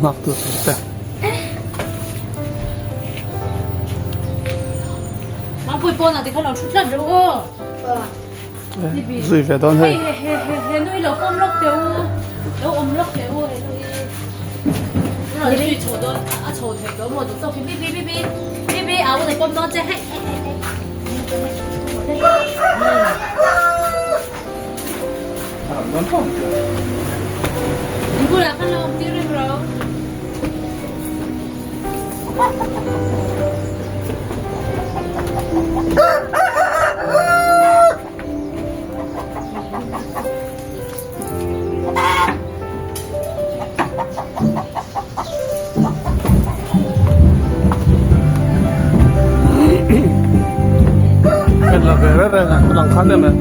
Macht das nicht. Man får på något, det kan de skjuta då. Så vi vet han Hej, nu är det omlopp det och då omlopp det och det är ju två då att två till då måste så bi à我哋咁多隻係唔過啦，看到我啲人咯。La verera lang kan det med.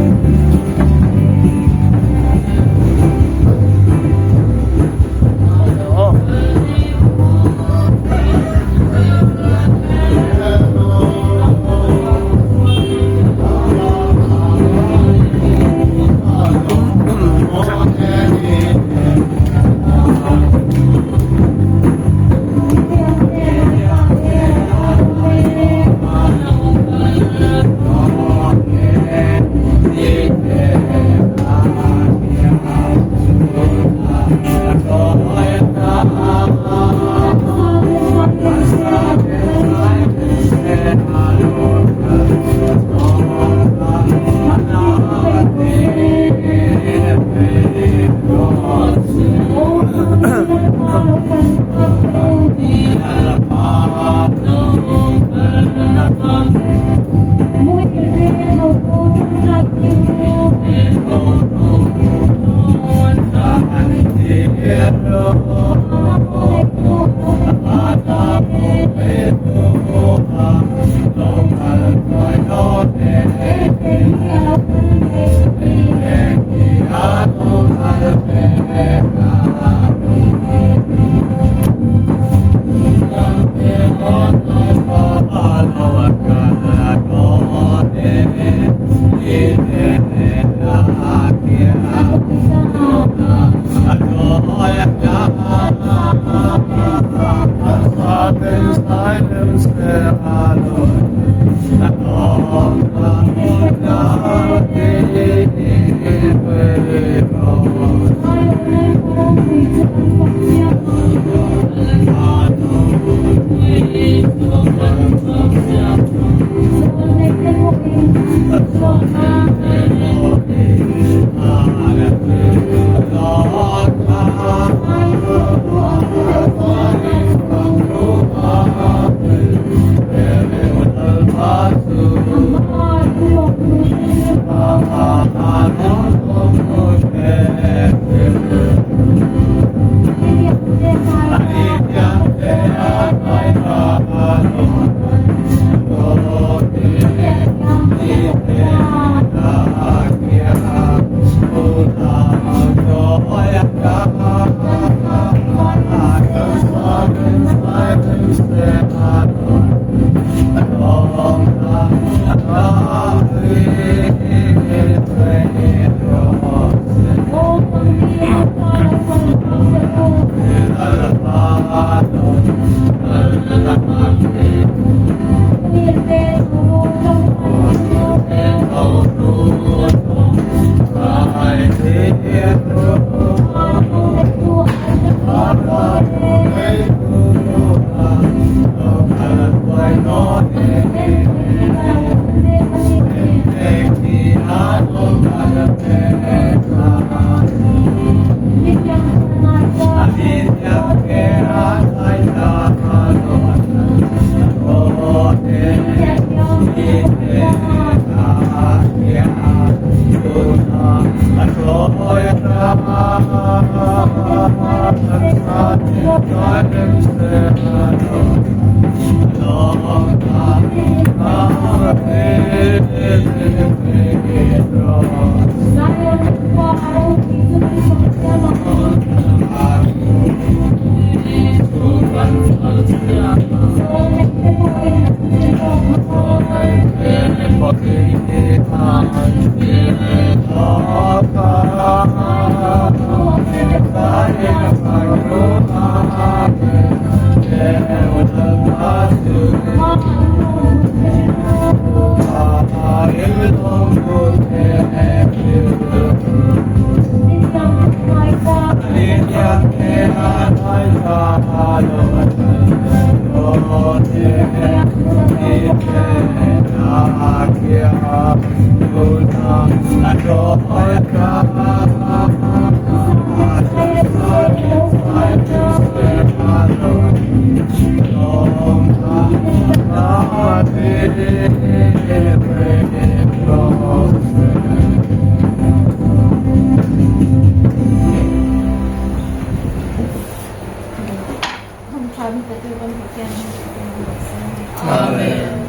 Amen.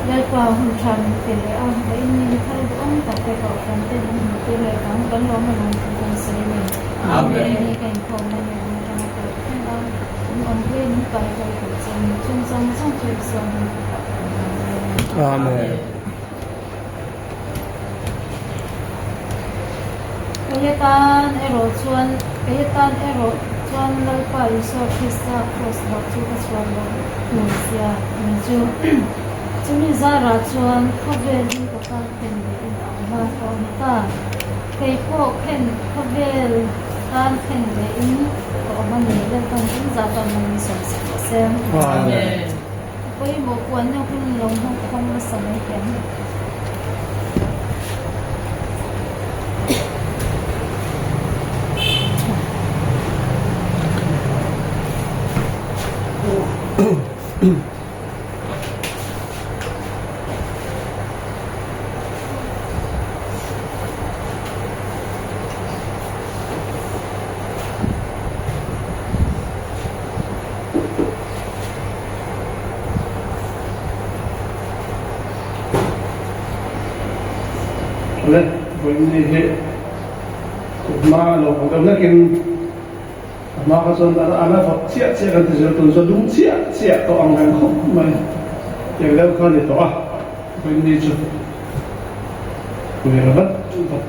Lai qua hùng trần tiền lễ ông với như thay ông tập về cỏ phần tên ông tiền lễ ông vẫn lo mà làm công sự này. Amen. Như cảnh phòng này là trong cuộc thanh ông ông quên bài bài của dân trung dân trong trường dân. Amen. Cái tan ero chuan lai qua Iso Krista cross là chú cái chuan là người xia người chú chúng mình ra ra chuan khắp về đi các bạn tìm để mà còn ta cái phố khen khắp về tan khen để in có mà mình lên con cũng ra con mình xem Amen. với một quán nhau cũng lòng không là sợ mấy kém Let when they hit ma lo ko na kin ma ka son ana fa chia chia kan te tun so dum chia to ang kan khop mai ye le ka ni to a when ni chu we ra bat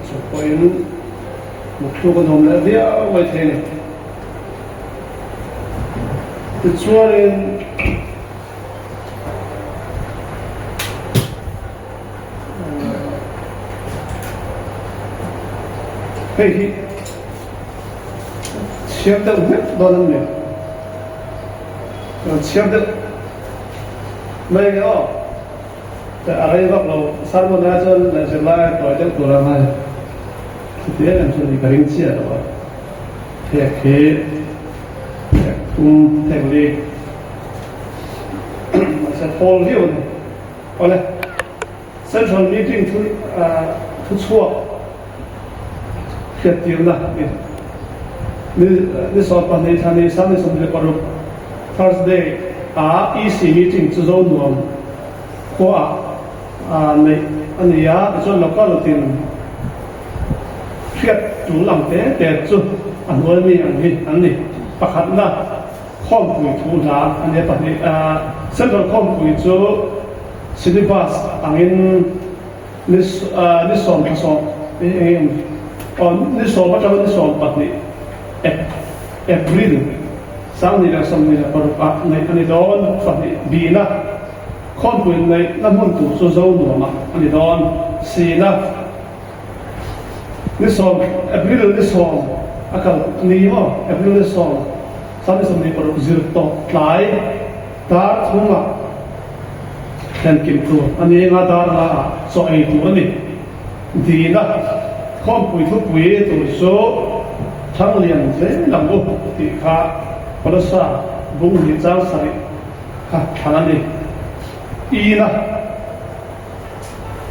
so ko yin mo ko ko dom la dia wa the ni the chuarin hey chiam da hết đó là咩chiam da mấy cái đóแต่อะไรก็เราสร้างมันได้จนเราจะไล่ต่อยจากตัวเราให้ที่นี่มันจะมีการเชี่ยหรอเทคเคเทคตุ้มเทคลีมันจะ fall view เอาเลย central meeting ทุกชั่วเกิดอยู่นะนี่สอบปัญญาในสามในสมเด็จพระรูป Thursday EC meeting จะร่วมรวมก็ในอันนี้จนเราก็รู้ถึงเกิดจุหลังแต่จุอันนู้นมีอันนี้ประคับนะข้อมูลทุนนะอันนี้ปัญญาเส้นทางข้อมูลจุสิริบัสอันนี้นี่สอนผสมนี่สอนว่าจะนี่สอนปัจจุบันApril สามนี่แหละสามนี่แหละปรากฏในอันนี้โดนฝันบีนะข้อมูลในน้ำมันถูกโซ่โซ่หนัวมาอันนี้โดนสีนะนี่สอนAprilนี่สอนอากาศนี้ว่าAprilนี่สอนสามนี่สามนี่ปรากฏจิตตกหลายตาทุ่งละแทนกินตัวอันนี้งาตาละสอยตัวนี่ดีนะข้อมูลทุกวีตัวโซ่ทั้งเรียนเจลำบุที่ข้าพระสาบุญที่เจ้าสริข้าทางนี้อีนะ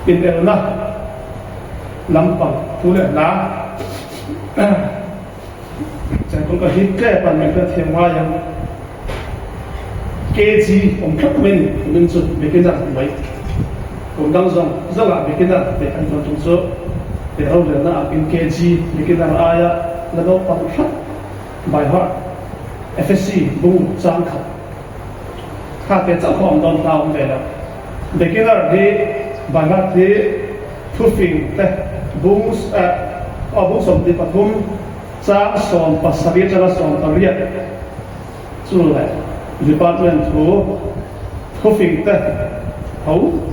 อินเดลนะลำปังทุเรศนะแต่ผมก็ฮิตแก้ปัญหาเทียมว่ายังเกจีผมทุกเมนมันสุดไม่กินอะไรไว้ผมตั้งใจจะหลับไม่กินอะไรแต่อันนั้นตรงส่วนแต่เราเรียนนะเป็นเกจีไม่กินอะไรแล้วก็ปังคับใบหอด FSC บุ้งจางขับข้าเป็นเจ้าของดอนดาวน์เลยนะเด็กกินอะไรที่ใบหอดที่ทุกสิ่งแต่บุ้งบุ้งสมดิปฐุมจางสอนภาษาวิทยาสอนตะเรียดสู้เลยDepartment ทุกสิ่งแต่เขา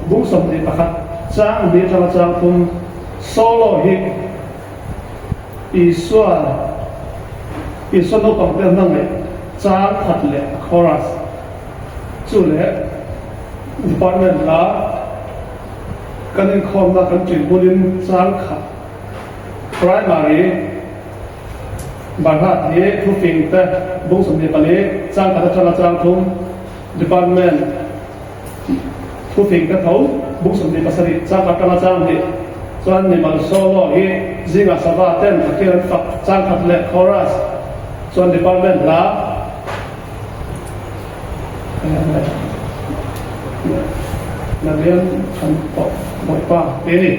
บุ้งสมดิปฐุมจางเดียร์จางทุมโซโล่ฮิอีส่วนนกของเรื่องนั่งเลยจ้างขัดเลยคอรัสจู่เลย department ละกันเองคอมมากันจุดบุญจ้างขัด primary บางท่าที่ทุกสิ่งแต่บุ้งสมเด็จปนี้จ้างขัดจ้างทุ่ม department ทุกสิ่งแต่เขาบุ้งสมเด็จปสริจ้างขัดจ้างนี่ ส่วนนี่มันโซโล่ที่ซิงาสบาเต้นตะเกียงฝักจ้างขัดเล็กคอรัสส่วน department ละนักเรียนคันปอกหมดป้านี่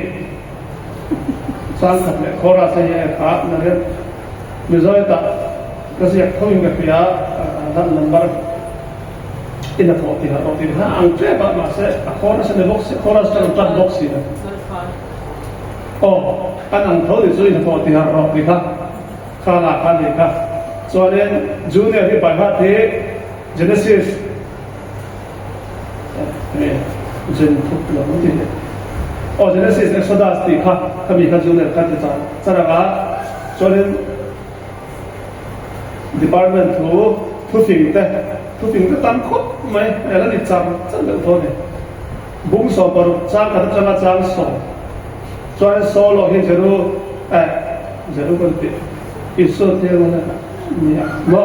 สร้างขัดเล็กคอรัสให้ขานักเรียนมิโซยตะก็เสียเขาอยู่กับพี่อาท่านนัมเบอร์อินทอติฮะอติฮะอังเทปมาเสะคอรัสในบ็อกซ์คอรัสจะตัดบ็อกซ์นะโอ้อันนั้นเขาดิสุยนะพอที่หารอกดีครับข้าราชการดีครับส่วนนี้จูเนียร์ที่ไปพัดที่ Genesis เนี่ยเจนทุกหลังที่โอ้ Genesis Exodus ดีครับถ้ามีข้าจูเนียร์กันจะจะระบาดส่วนนี้ Department ทุกสิ่งแต่ตั้งครบไหมแล้วนี่จำเรื่องตัวนี้บุ้งสอบปรุจ้างกันจะมาจ้างสอบส่วนโซโล่ที่จะรู้กันติอิสุเทมันเนี่ยบ่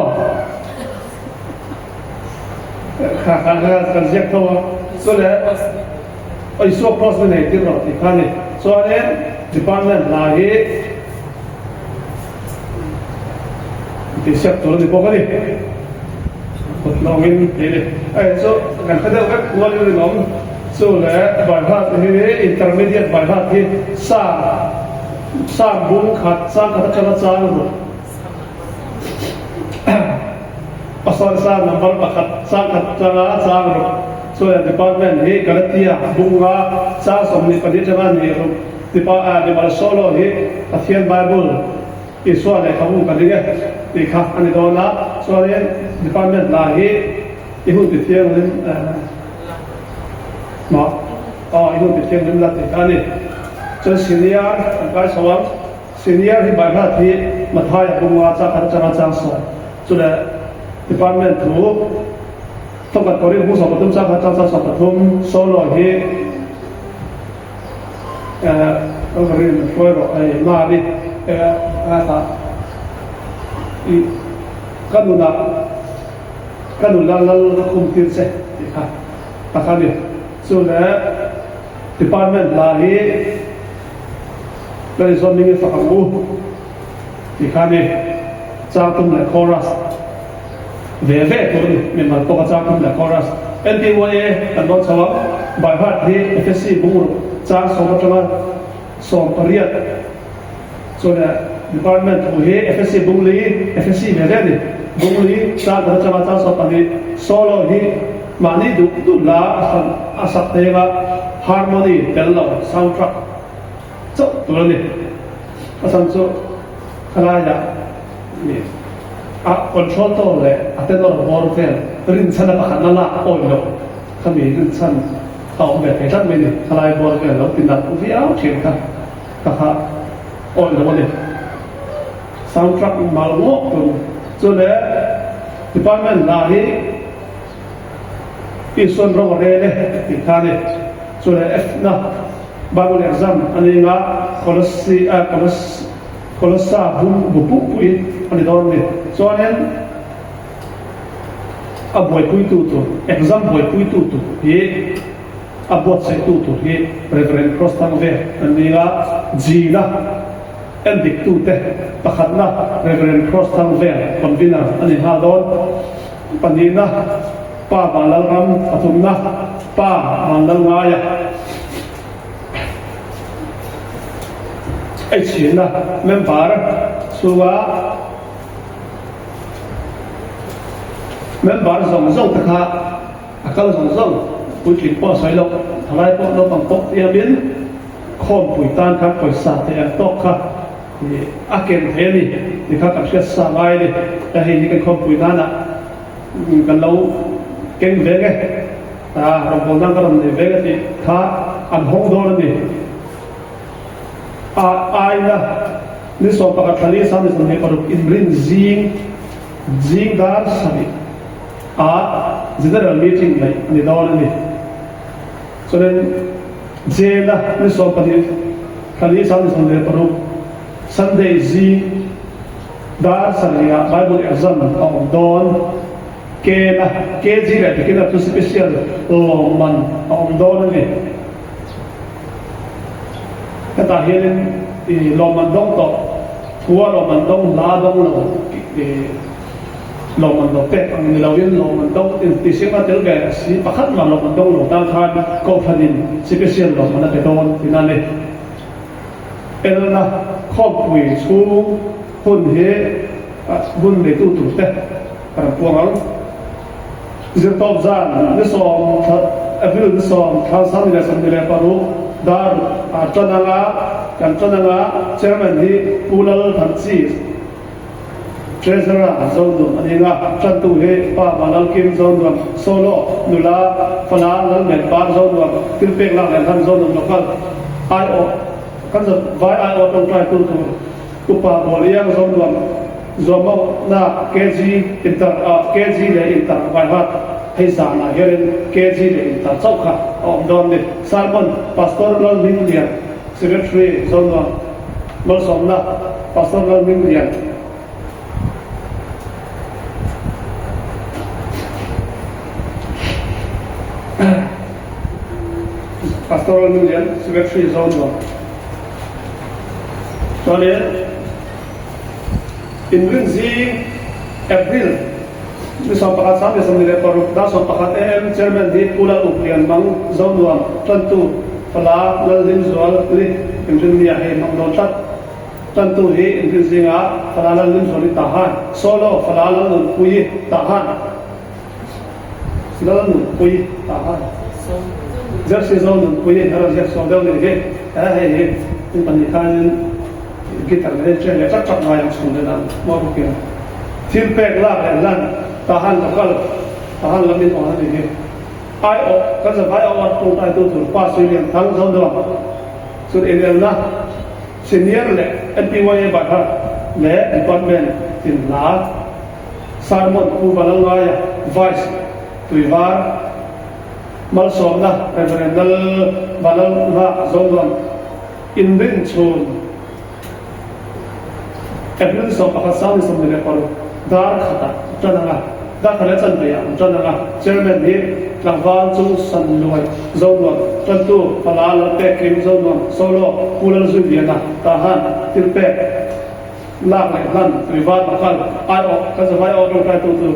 ข้ากันเสียตัวส่วนแล้วอิสุโปรสเนี่ยที่เราที่ข้านี่ส่วนนี้ department ลายที่เสียตัวนี่พวกนี้คนน้องมินเดี๋ยวส่วนกันเขาเรียกว่าวันนี้น้องส่วนแล้วบริษัทที่อินเตอร์มีเดียบริษัทที่สร้างบุญขัดสร้างขัดจักรจานหมดสร้างนัมเบอร์ประคัดสร้างขัดจักรจานหมดส่วน department ที่กระเทียบุญว่าสร้างสมนิปฏิจารณ์นี่department มาโซโล่ที่กระเทียนไบเบิลอีส่วนไหนเขาพูดกันดีไงดีครับอันนี้โดนละส่วนนี้ department ลาที่ที่พูดติดเทียนนั้นเนาะอีกคนติดเทียนนั้นละติดอันนี้จนซีเนียร์การสอนซีเนียร์ที่บริษัทที่มาทายบุญว่าจะการจังสอนส่วน department ถูกต้องการตัวเรื่องผู้สอบปฐมสาขาจังสอบปฐมโซโล่ที่ต้องเรียนช่วยเรามาดิอะไรอีกันดูแล้วคุมทีมเสร็จครับตะการเนี่ยส่วน department ลาที่เป็นส่วนหนึ่งสักบูที่ข้านี่จ้างตุ้มและคอรัสเวตัวนี้มีมันตัวจ้างตุ้มและคอรัสเป็นที่ว่าอันนั้นสำหรับบริษัทที่ FSC บุ้งจ้างสองจังหวัดสองปริยัติส่วน department ผู้ให้ FSC บุ้งลี FSC เวนี่บุ้งลีจ้างจังหวัดจ้างสองปริยัติโซโล่ที่มานี่ดูลาอาศัยเทวะ harmony เดลล์ soundtrack จุดตัวนี้อาศัยจุดขลายนี่control ตัวเลยแต่เราบอลเฟลรินชันนับขันนั่นละโอ้ยเราขมิ้นรินชันเอาแบบให้ท่านไม่เนี่ยขลายบอลเฟลเราติดนัดอุ้ยเอาเชียงกันค่ะโอ้ยเราเนี่ย soundtrack มาลงตัวส่วนเนี่ย department ลาที่อีส่วนโรงเรียนเนี่ยที่ท่านเนี่ยส่วนF นะบางคนเอ็กซัมอันนี้นะคอลสซาบุปุปุยอันนี้โดนเนี่ยส่วนนั้นบวยคุยตู้เอ็กซัมบวยคุยตู้เฮ้บวชใส่ตู้เฮ้เรเฟรนครอสตังเวอันนี้นะจีนะเอ็นดิกตู้เตะตะขัดนะเรเฟรนครอสตังเวคอนวินาอันนี้ฮาโดนปันนี้นะป้าบาลังรำปฐุมนะป้าบาลังงายไอ้เชียนนะเมมบาร์สุวาเมมบาร์ส่งตะขาอาการส่งปุ๋ยขิดป้อใส่ลงทลายป้อลงปังป๊อกเอียบินข้อมปุ๋ยต้านครับปุ๋ยสาเตียตกครับนี่อาเกนเทนี่นี่ครับกับเชื้อสาไว้นี่แต่เห็นนี่กันข้อมปุ๋ยต้านอ่ะกันเราเก่งเวงเราบอกนั่งกันเลยเวงที่ท่าอันห้องโดนนี่นะนี่สอบประกาศนี้สามีสามีปรุอินบรินซิงดาร์สามีgeneral meeting เลยนี่โดนนี่ส่วนเจนะนี่สอบประกาศนี้สามีสามีปรุ Sunday ซิงดาร์สามีBible exam เอาโดนke jira kita tu special longman om don ni ta hian lo man dong to thua lo man dong la dong lo lo man dong te ang nilawin lo man dong ti sima tel ga si pakhat ma lo man dong lo ta khan ko phanin special lo man te don tinane elna khop wi chu hun he bun le tu tu te par puang zir top zan ni som abil ni som khal sam ni sam ni le paru dar atanaga kantananga chairman hi pulal thanchi treasurer azondu aninga chantu he pa balal kim zondu solo nula fala lal men par zondu tilpek la han zondu lokal io kan zo vai io tong try tu pa boliang zondu zomo na kg inter kg le inter vai hat hay sa na herin kg le inter chokha don ne salmon pastoral ministry secretary zondu mol somna pastoral ministry pastoral union secretary zone so le in rinzi april ni so pakat sa ni samile paru da so pakat em chairman di pula uplian bang zone 1 tantu pala lalin zual li injiniya he mang do chat tantu he injiniya pala lalin zual tahan solo pala lalin pui tahan lalin pui tahan Jersey zone kuye hara jersey zone ne he in panikan gitar ne chele chak chak na yang sunde na mo ke til pek la lan tahan lokal tahan lamin on ne he ai o ka za bai o tu tai tu pa sulian thang zone do so in na senior le NPY ba ha le department in la sarmon ku balanga vice tuivar mal somna referendal balal na zongwan indin chun every so pakasam is something for dar khata tananga da khala chan ya tananga chairman ni langwan chu san loi zongwan tantu palal te kim zongwan solo pulal zu diana tahan tilpe lak lai lan rivat bakal ai o ka zawai o do ka tu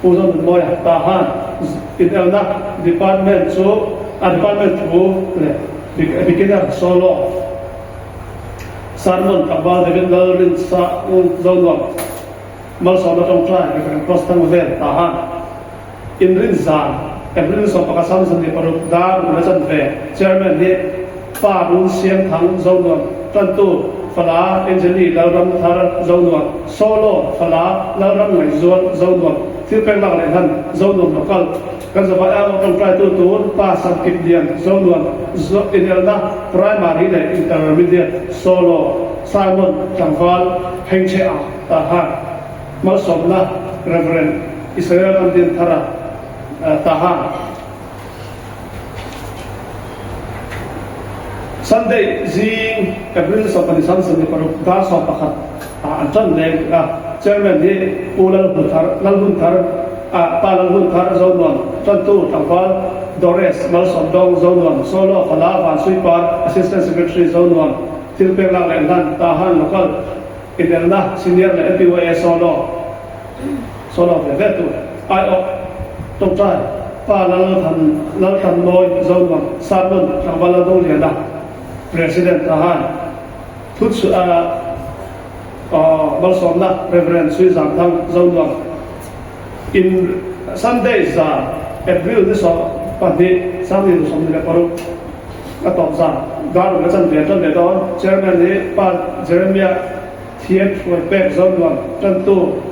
uzon moy tahan Itelna department so department wo le beginner solo sarmon kabal devin dalin sa zonwa mal so na tong try cross tang vel tahan inrin zan every so pakasam san de paru da na chan ve chairman ni pa run siam thang zonwa tantu fala engineer lalram thar zonwa solo fala lalram ngai zonwa tilpek lang le han zonwa lokal kan sa ba tong try tu pa sam kip dian zonwa inelna primary le intermediate solo simon changwal hengche a tahan mal somna reverend Israel andin thara tahan Sunday zing April so pani Sunday paru da so pakhat antan le chairman ni pulal buthar lalbun thar palalbun thar zonwan tantu tangwal Dores mal som dong zonwan solo khala ban suipar assistant secretary zonwan tilpek lang lan tahan lokal idelna senior le NPY solo le vetu ai o tong trai pa lal than noi zonwan sabun tangwal dong le da president tahan thut balsomna reverend suizam thang zonwa in Sundays April this pandi sami somne paru atop za garu na chan vetan le don chairman ni pa Jeremiah thiet for pek zonwa tantu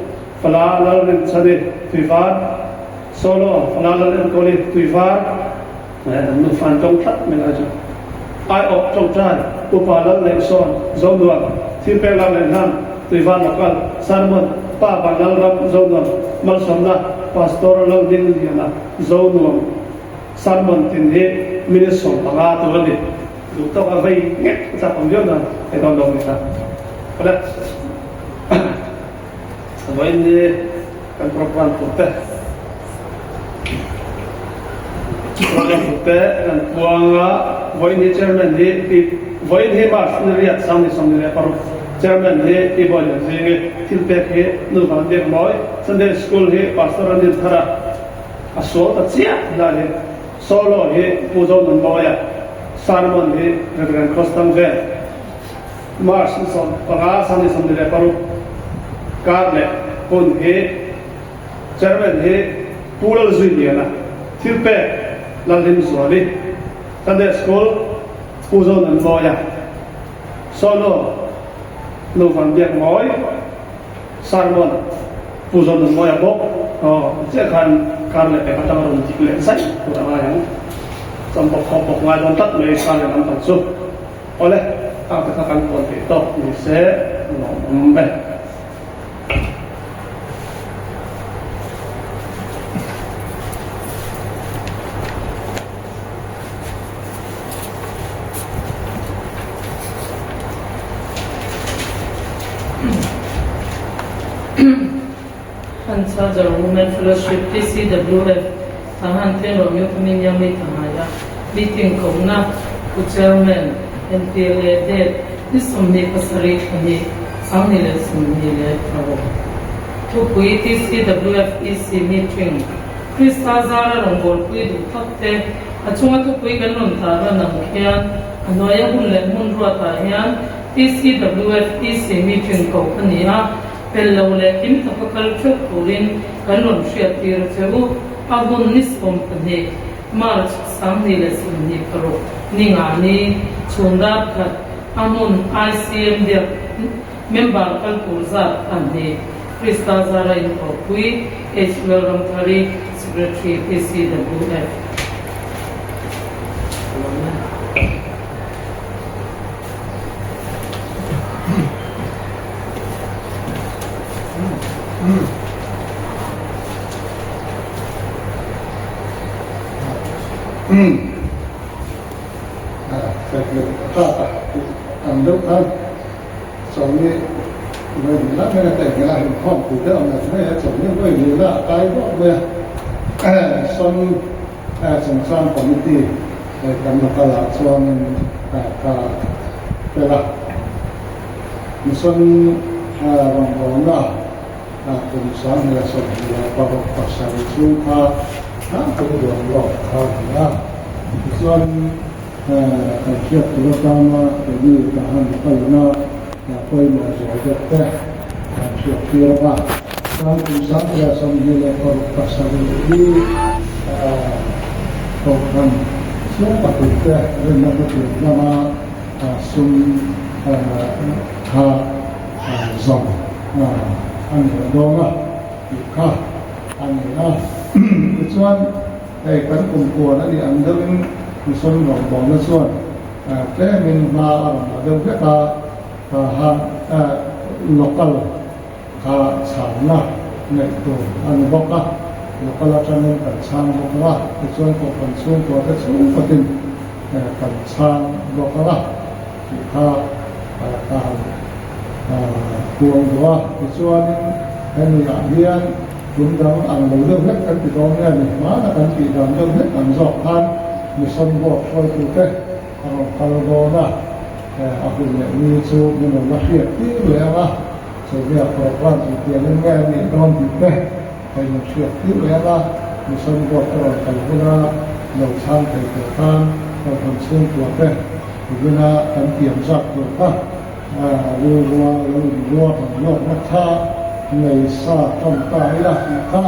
fala lalin chade tuivar solo fala lalin koli tuivar nu fan tong khat me la jo ai op trong trai upalal le son zonwa tilpek la le nan tuivan lokal sarmon pa balal ram zonwa mal somna pastoral din diana zonwa sarmon tin he minister panga to ni du to ka vai nge sa pom yo na e don dong ta pada sabay ni kan program putte program putte kan buanga voin he chairman he voin he mas nriat samni le paru chairman he ibol jenge tilpek he nu van de moi Sunday school he pastor andil thara aso ta chia la he solo he pujo nan moya sermon he reverend custom ve mas son paga samni le paru karle kon he chairman he pural zui na tilpek lalin zuali Sunday school pujo nan moya solo nu van de moi sermon pujo nan moya bok che khan karle pe patang ron tikle sai pura yang sampok kopok ngai don tat le san nam tan su ole ta ta kan kon te to ni se no mbe Hansa Women Fellowship PCWF Tahan Teno Yo Kamin Yami Tahaya meeting Kona Chairman NPLA Dead this Somni Pasari Kani Samnile Sumnile Pravo to PCWF EC meeting Krista Zara Rongol Kui Takte Achunga to Kui Ganon Tara Namkian Anoya Hunle Munrua Tahian PCWF EC meeting Kokania Pellole kim tapakal chukurin kanon shiatir cheu agun niskom pne march samnile sumni karo ningani chunda khat amun ICM dia member kal kurza ande Krista Zara in Kopui HWL Ramthari Secretary PCWF Anduk kan soalnya mereka mereka kira hong kita orang sebenarnya soalnya mereka kaya boleh soal komite kami kalau soal kala misalnya orang lah misalnya soal apa pasal itu kemudian orang soal Asyik terutama jadi tahan kalau apa yang masuk ke asyik kira kalau misalnya sambil pasal ini program siapa kita rendah betul nama sum zon anda doa ikah anda kecuali kan kumpulan di andalin Misalnya orang Islam, kita minta ada kita lokal, sana itu anu bapa lokal macam sana bapa, kecuali konsum kita semua penting sana lokal kita buang doa kecuali ini ahian undang anu lebih kan kita ni mana kan kita lebih kan zohan Misalnya buat kita kalau doa aku ni tu minum lahir tu lah sebab program itu yang ni don kita kalau siap tu lah misalnya buat kalau guna lautan kegiatan kalau konsum kita guna kan tiap satu luar mata Malaysia contoh ialah kita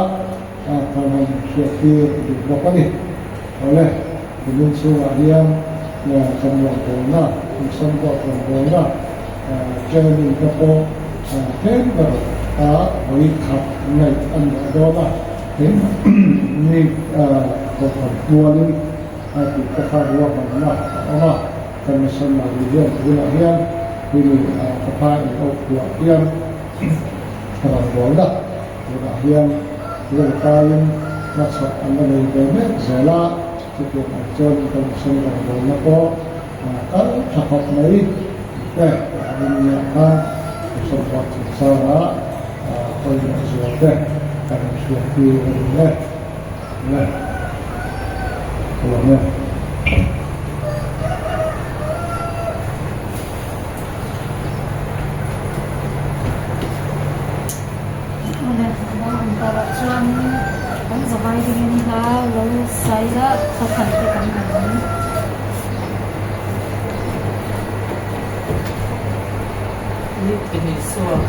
kalau siap tu buat ni oleh Kemudian suarian semua bona, semua bona, jadi kita tender berikat naik anda ini perempuan kita harus Allah kami semua dia bulahian ini kepada bulahian orang bona bulahian bulahian masuk anda lebih zela Cukup ajar kita bersama dengan apa kalau cakap lagi menyiapkan bersama cara apa yang sudah karena sudah diulangnya kalau ตลอดช่วงทั้งสบายดีนะคะแล้วใส่ละเขาขันไปกันหนึ่งนี่เป็นในส่วน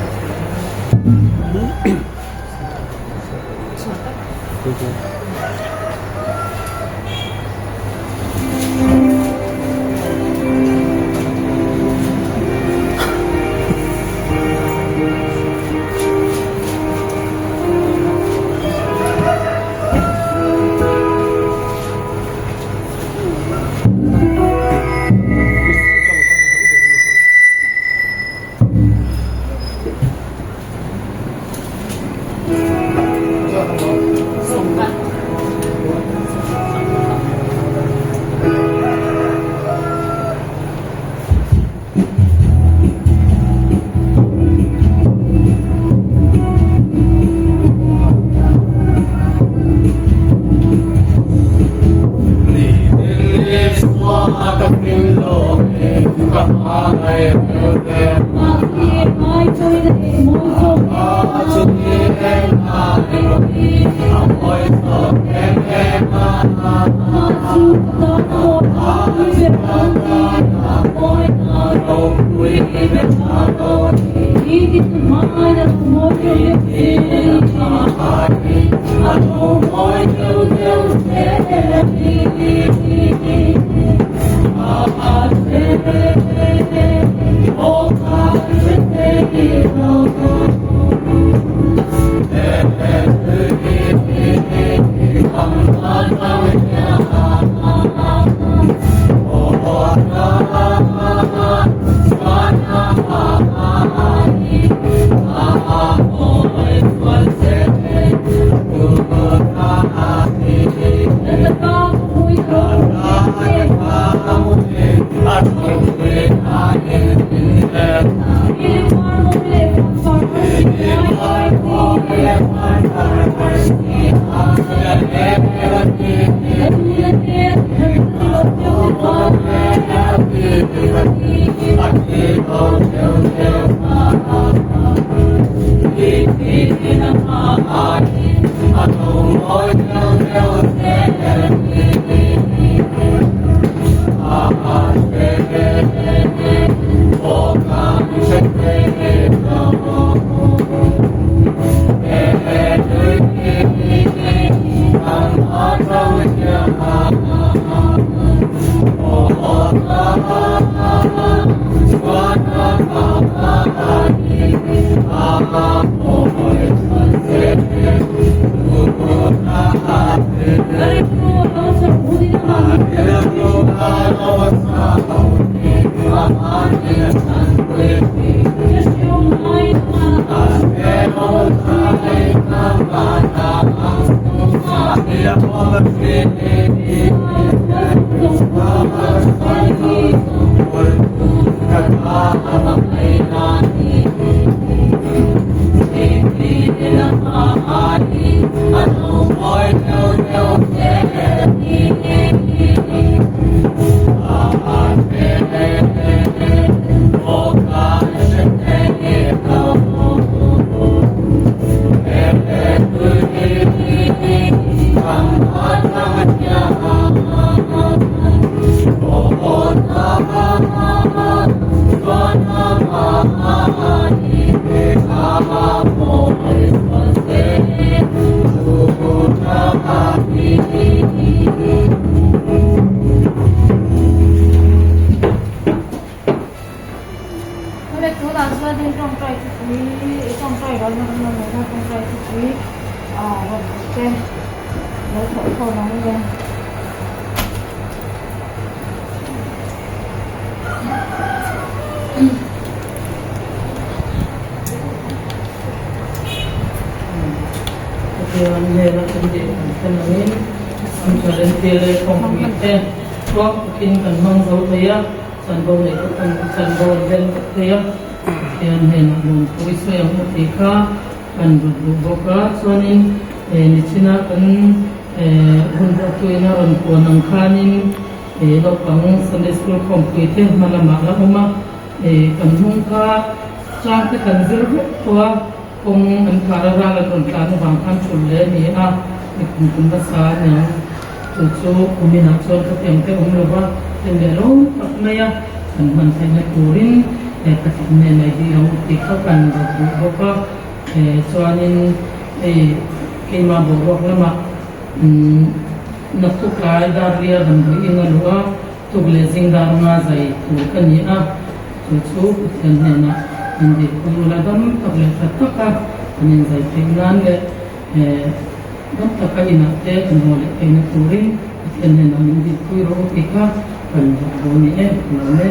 Sunday school complete malama la uma kan hung ka chang te kan zir tua คงอันคาราราละคนการวางคันชุนเลยนี่มีคุณภาษาเนี่ยจู่ๆคุณมีนักชนก็เต็มไปผมรู้ว่าเป็นเรื่องปักเมียมันใช้ในตูรินแต่ปฏิเมในที่เราติดเข้ากันบอกว่าส่วนนี้กินมาบอกแล้วมานักทุกรายดาเรียดันด้วยเงินว่าทุกเลสิงดาร์มาใจถูกกันนี่จู่ๆเป็นเนี่ยนะอินเดียคุณละดำตับเลยตัดตักอันนี้ใจเป็นงานเลยดำตักอินักเตะคุณโมเลเป็นตูรินเป็นเนี่ยนะอินเดียคุยรู้ติกาเป็นตรงนี้นั่นแหละ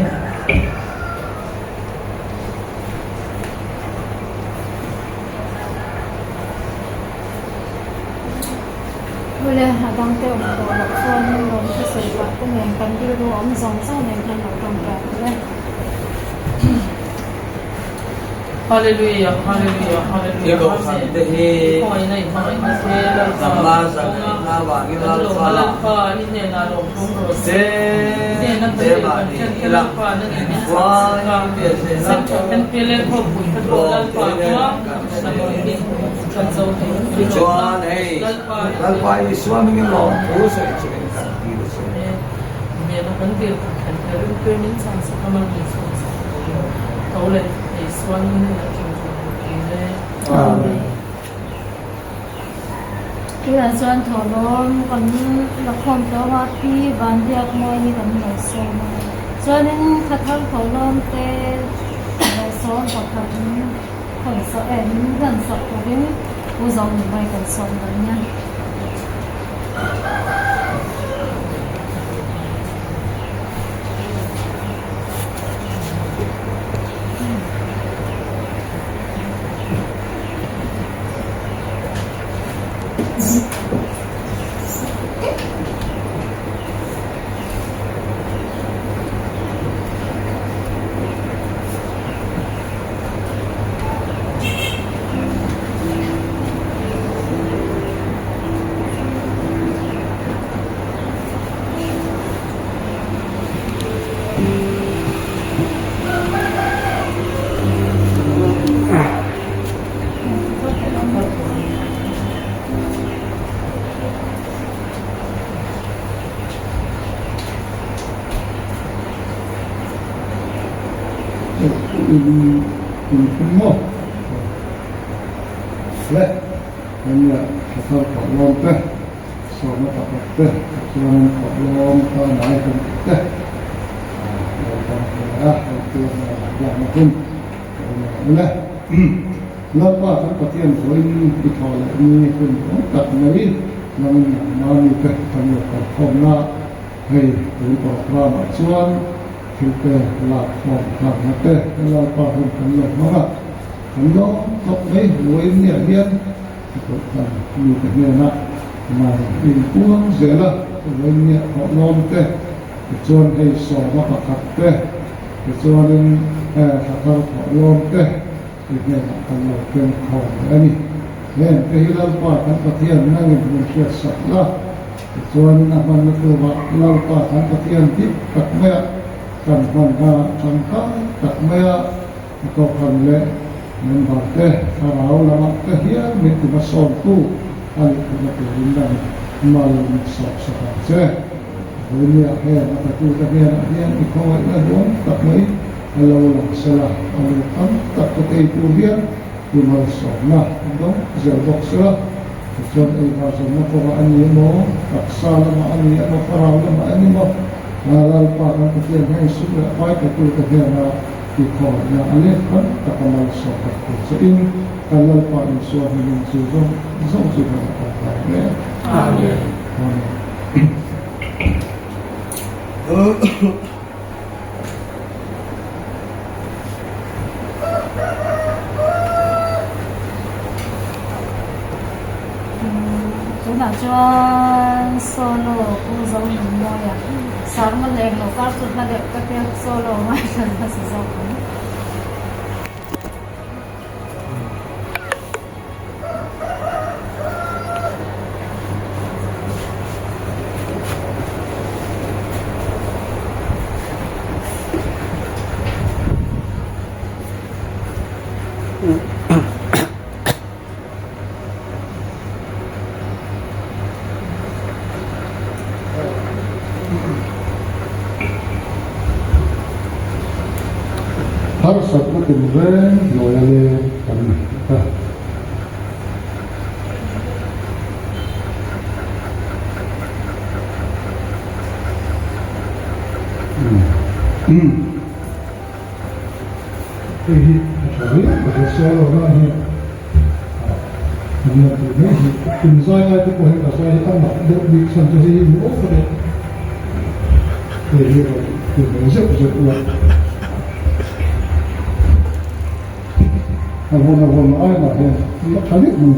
เวลาหาดังเตะออกตัวหลักส่วนลงที่สุดวัดก็เหมือนกันที่รู้ว่ามันสองเจ้าในทางหลักตรงกันเลย Hallelujah, hallelujah, hallelujah. Ego sante he Samma Samma Vagina Sala Ine na ro ro Se Deva Ila Wa San kan pele ko bu ko dal pa ko Chuan hey Lalpa Swami ng Lord Puso Chicken ne no kan dir kan ru pe min san sa kamal ni so tole Swami ni na kinle Amen คือส่วนถอลมกันละครตัวว่าพี่บ้านเรียกมวยนี่กันหน่อยโซนส่วนนึงคัดทำถอลมเตะโซนกับคัดคนโซเอ็นกันสักคนนึงผู้สองไปกันโซนกันเนี่ยin mo le hanya kita kalau teh sama apa teh jangan kalau kita naik teh itu yang mungkin le lepas perhatian poin kita ini pun tak mari nang teh kami komna hei untuk ramah cuan kita lakukan karena teh kalau paham kalau mana kalau tak baik poin ni dia kita ni nak main puang zela poin ni kalau teh cuan hei sama pakat teh cuan kalau kalau teh ini kalau ken kau ini dan kehilangan paham perhatian nang mungkin salah cuan apa nak kalau paham perhatian tak baik kan bangga sangka tak maya atau kanle membate farao lama kehia mitu basontu ali kita berindang malam sok saja dunia akhir mata tu dia ikawai lahun tak mai kalau lah salah alukan tak ketai tu dia dimal sona dong zelbok salah kecuali bahasa Quran ini mo tak salah ani mo farao lama ani mo Nalal pa ng katiyan na sudah baik itu katiyan na ikaw na alif kan takamal sa pagko. So in kalal pa ng suwahi ng susong isang sudah nakakaya. Amen. chúng ta cho solo cũng giống như mọi à sáng một lần nó phát xuất là được các cái solo mai dần là sử dụng เวนโนยเลกันค่ะInsaya itu boleh kasih kita nak di sanjari ini apa deh? Jadi Indonesia bisa kuat. Abang ayah nak ya, nak kali ni.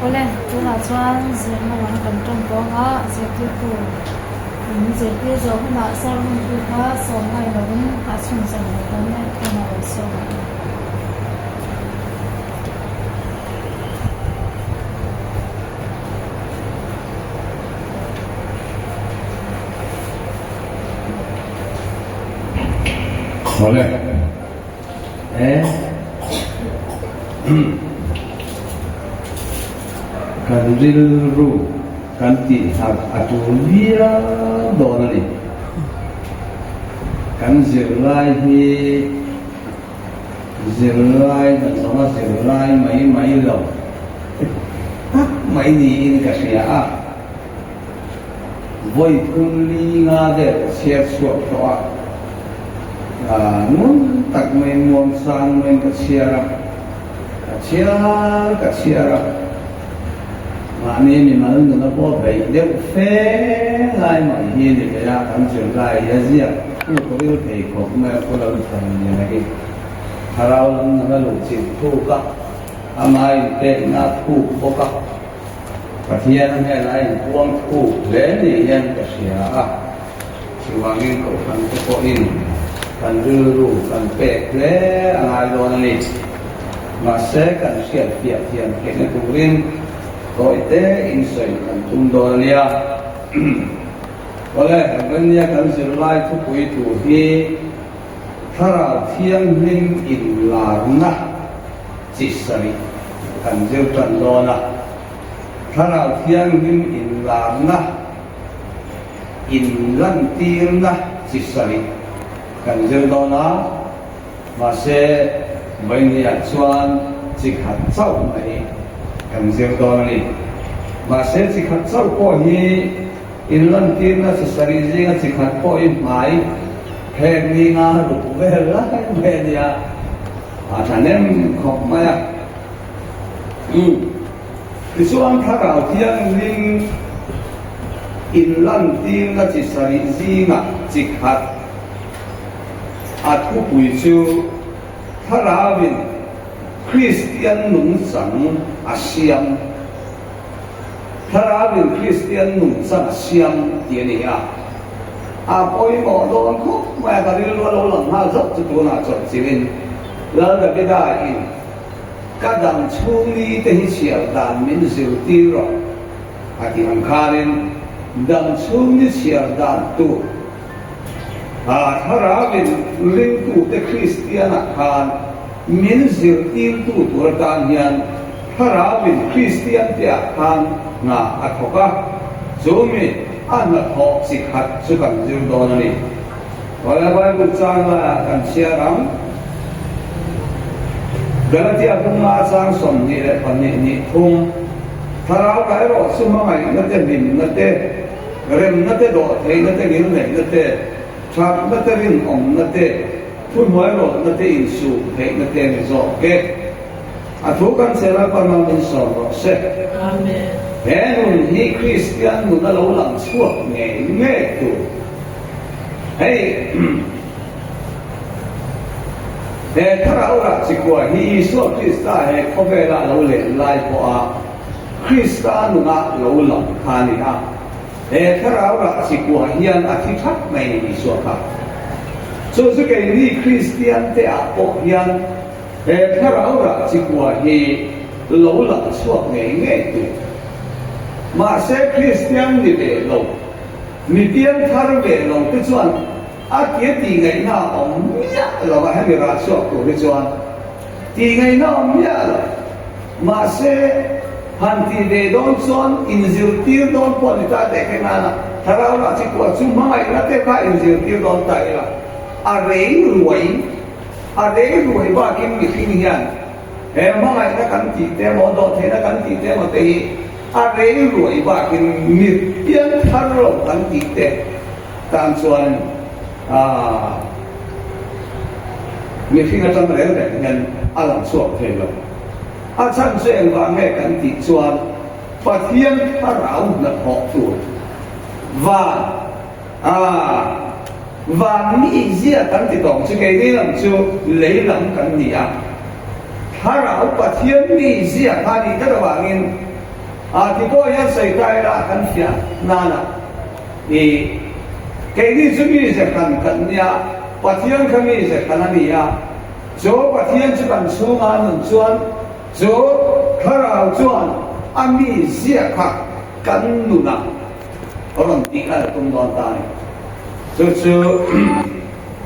ก็เลยตัวละชวนเสียมาหลังกันจงก็ฮะเสียที่กูมีเสียที่จะขนาดสร้างคือพระสงฆ์ให้เราหาชุนสังคมเนี่ยขนาดสงฆ์ขอเลยกันดิลรูกันติหักอัตุลียโดนนี่กันเสียไล่ที่เสียไล่แต่สมัยเสียไล่ไม่หลงไม่ดีนี่ก็เสียวัยคุณลีงาเดเสียสวดตัวนู้นตักไม่มองสร้างไม่ก็เสียระมาเนี่ยมีมันก็นับว่าไปเดี๋ยวเฟ้ไล่มาเฮียนี่ก็ยากทำเสียไล่ยาเสียผู้คนที่ไปขบมาคนเราทำยังไงถ้าเราเราหลุดจิตทุกข์ทำไมเป็นนักทุกข์ก็ปฏิญาณให้ไล่พวงทุกข์เล่นนี่ยังก็เสียชีวางินก็ฟังก็อินกันรู้กันเป๊ะแล้วอะไรโดนนี่มาเสกกันเสียเทียนเห็นตัวเองก็เตะอินสัยกันทุ่มโดนเนี่ยก็เลยวันนี้กันสิไล่ทุกวิถีที่ถ้าเราเที่ยงนิ่งอินลานะจิตสริกันเจ้าจันโดนะถ้าเราเที่ยงนิ่งอินลานะอินลันตีนะจิตสริกันเจ้าโดนะมาเสวันนี้ชวนจิตหัดเจ้าไหนกันเจ้าโดนนี่มาเสจิตหัดเจ้าก็ฮีอินลันตีนะจิตสริจิงจิตหัดก็อินหมายแค่นี้งาหลุดเวลาเวียท่านนั้นขอบมาที่ช่วงถ้าเราเที่ยงนิ่งอินลันตีนะจิตสริจิงจิตหัดอาจผู้ป่วยชูถ้าเราเป็นคริสเตียนหนุ่มสังอาเซียนถ้าเราเป็นคริสเตียนหนุ่มสังอาเซียนเดี๋ยวนี้พออีหมอโดนคุกแม่ก็เรียกว่าเราหลังห้าจับจุดตัวน่าจับจีนแล้วก็ไม่ได้อินก็ดังช่วงนี้ที่เชียร์ดันมินซิลตีรอที่อังคารินดังช่วงนี้เชียร์ดันตัวถ้าเราเป็นลิงตัวที่คริสเตียนคานมินซิลตีตัวการยันถ้าเราเป็นคริสเตียนที่คานอัฐกะโจมีอันนั้นเขาสิขัดสุขันจิวโดนนี่วันละวันกุศลละกันเชียรังกระที่อาบุมาสังสมนี่แหละปัญญานี่ทุ่งถ้าเราไปรอสมัยนั่นจะบินนั่นจะเริ่มนั่นจะโดดเฮ้ยนั่นจะกินเลยนั่นจะชานั่นจะรินอมนั่นจะทุ่งหัวรถนั่นจะอินสูเฮ้ยนั่นจะไม่จบเก๋ทุกคนเสร็จแล้วก็มาเป็นสองเสร็จอาเมนแม้หนุ่มที่คริสเตียนหนุ่มเราหลังชั่วเงี้ยตัวเฮ้ยแต่ถ้าเราหลักสิกว่าที่อิสระคริสต์ให้เขาเวลาเราเล่นไล่พอคริสต์หนุ่มเราหลังคานี่แต่ถ้าเราหลักสิกว่ายันอธิษฐานไม่อิสระครับส่วนสุดท้ายนี่คริสเตียนแต่อาปยันแต่ถ้าเราหลักสิกว่าที่เราหลังชั่วเงี้ยตัวมาเสกคริสเตียนนี่เบลล์มีเตียนทาร์เบลล์ที่ชวนอาเกียตีไงน่าอมยาเราไม่ให้มีราชกุที่ชวนตีไงน่าอมยามาเสกฮันตีเดดอนชวนอินซิลตีดอนพอนิตาเด็กนั่นถ้าเราหลักสิกว่าชุ่มไม่นัดเด็กก็อินซิลตีดอนตายละอะไรรวยบ้ากินมีสิ่งยันไม่นักการตีเตะมอดเทนักการตีเตะมาเตะอะไรรวยบ้ากินมีเพียงทารกกันติดเตะตามส่วนมีสิ่งที่จำเป็นเงินอลังสวบเทลอาจารย์เสียงว่าแม่กันติดส่วนปะเทียนพระเราหนักหอกตัวว่ามีเสียกันติดต่อจะไงนี่ลำจูเลยลำกันนี่ถ้าเราปะเทียนมีเสียท่านี้ก็ระหว่างเงิน ที่ก็ยังใส่ใจละกันเสียนั่นแหละแค่นี้จะมีจะกันเนี่ยปัจจัยก็มีจะกันนี่โจปัจจัยจะกันสูงอันนั้นส่วนโจข้าราชการอันนี้เสียขัดกันนู่นนะเพราะมันติดอะไรตรงตอนตายคือ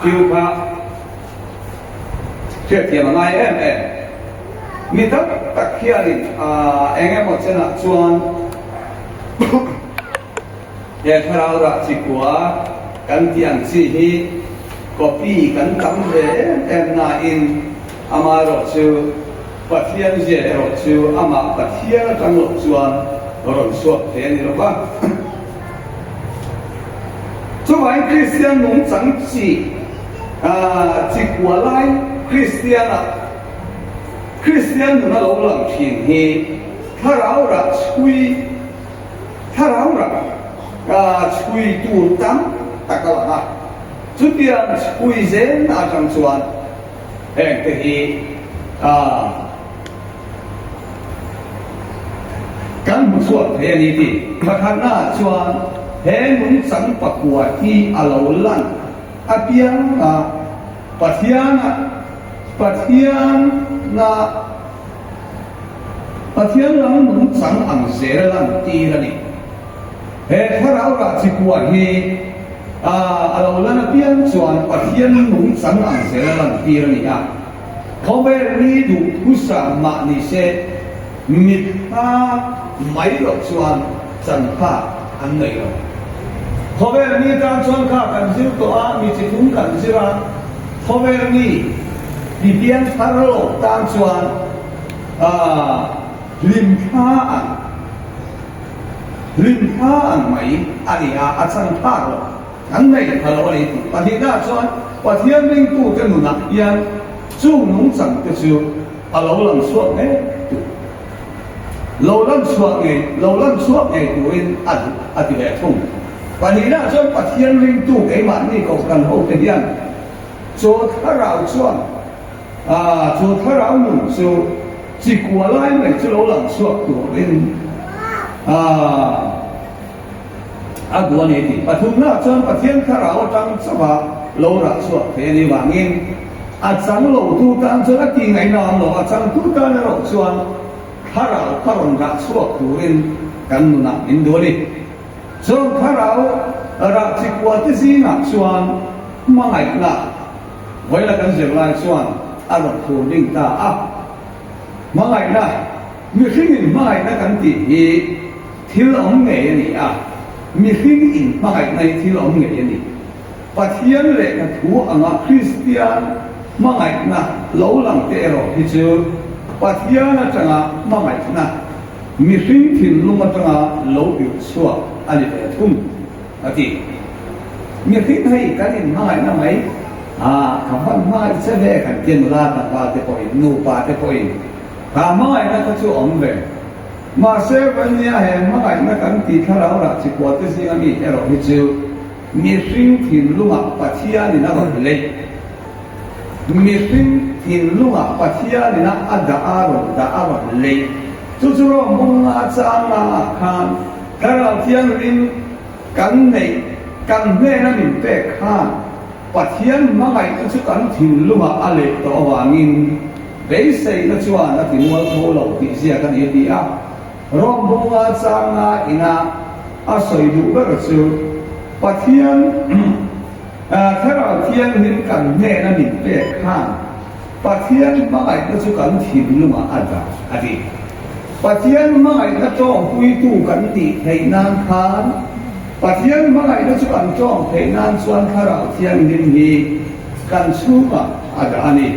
คือพระเชื่อเทียมง่ายมีทั้งตะเคียนเองหมดเช่นนั้นส่วนเดี๋ยวเราละจิกัวกันเตียงสิฮีก็ปีกันตั้งเร่นาอินอามาโรชูปัทยันเจโรชูอามาปัทยันตั้งโรส่วนโรสวดเทียนนี่หรอปะ作为คริสเตียน农长期จิกัวไลคริสเตียนคริสเตียน那老冷平黑，他老了吹杜当大个啦，这边吹人那张转，这些敢不错，这里的他看那转，很农场不过的老烂，边白天那ประเทศเราหนุนสังอังเสรลันตีละนี่ถ้าเราละจิกว่าที่เราละนับเพียงส่วนประเทศหนุนสังอังเสรลันตีละนี่เขาไปรีดูผู้สามานิเสมิตรไม่หลอกส่วนจันทร์อันไหนหรอกเขาไปรีการส่วนข้ากันซิตัวมีจิตทุ่งกันซิระเขาไปรีดิเบียนทารโลตามส่วนลิมท่าอันไหมอันนี้อาจารย์ท่าหรอกอันไหนฮัลโหลนี่ปฏิบัติส่วนปฏิบัติเรื่องตู้กันหนุนักยันจู่น้องสั่งก็คือเราลังสวดเนี่ยเราลังสวดตัวเองอธิบายทุ่งปฏิบัติส่วนปฏิบัติเรื่องตู้ไอ้มันนี่ก็กันเขาเป็นยันโจถ้าเราส่วนโจถ้าเราหนุนโจจิกัวไล่ไม่จะเราหลังสวดตัวเองกัวนี่ที่ปฐุมราชประเทศถ้าเราจังสบายเราหลังสวดเทนิวางินจังเราตูตันจะรักที่ไหนนอนเราจังตูตันเราสวดถ้าเราพรหลังสวดตัวเองกันนักอินโดนีส่วนถ้าเรารักจิกัวที่สิ่งนักสวดมาไงนะไว้ละกันเสียงลายสวดอารมณ์โผล่ดิ่งตามาไงนะมีสิ่งอื่นมาไงนะกันที่ที่เราเงี้ยนี่มีสิ่งอื่นมาไงในที่เราเงี้ยนี่ปัจจัยเล็กถูกคริสเตียนมาไงนะเราหลังเตะเราที่เจอปัจจัยนั้นจังมาไงนะมีสิ่งที่ลุงมาจังเราอยู่ชัวอันนี้เป็นทุ่มที่มีสิ่งให้กันมาไงนะไหมคำว่ามาเสด็จกันเจนราตปาเตปอยนูปาเตปอยถ้ามาไงนะก็จะอมเลยมาเสวันนี้เห็นมาไงนะกันที่ถ้าเราละจิกวัดสิ่งนี้เราที่เจอมีสิ่งที่ลุงปัจจัยนี่นะก็เลยมีสิ่งที่ลุงปัจจัยนี่นะด่าอารมณ์เลยจู่ๆเรามุ่งอาจารย์มาขันถ้าเราเที่ยงริมกันในกันแม่นั้นมีเป๊กขันปัจจัยมาไงก็จะกันที่ลุงอะไรตัววางินเบสเลยนะชัวร์นะที่มัวโผล่ที่เสียกันเยอะดีเรามุ่งอาจารย์มาอินาอาศัยดูก็คือปัจจัยถ้าเราเที่ยงริมกันแม่นั้นมีเป๊กขันปัจจัยมาไงก็จะกันที่ลุงอะไรปัจจัยมาไงก็จ้องคุยตู้กันตีให้นานคานปัจจัยมาไงก็จะกันจ้องให้นานส่วนถ้าเราเที่ยงริมนี้กันสู้มาอันนี้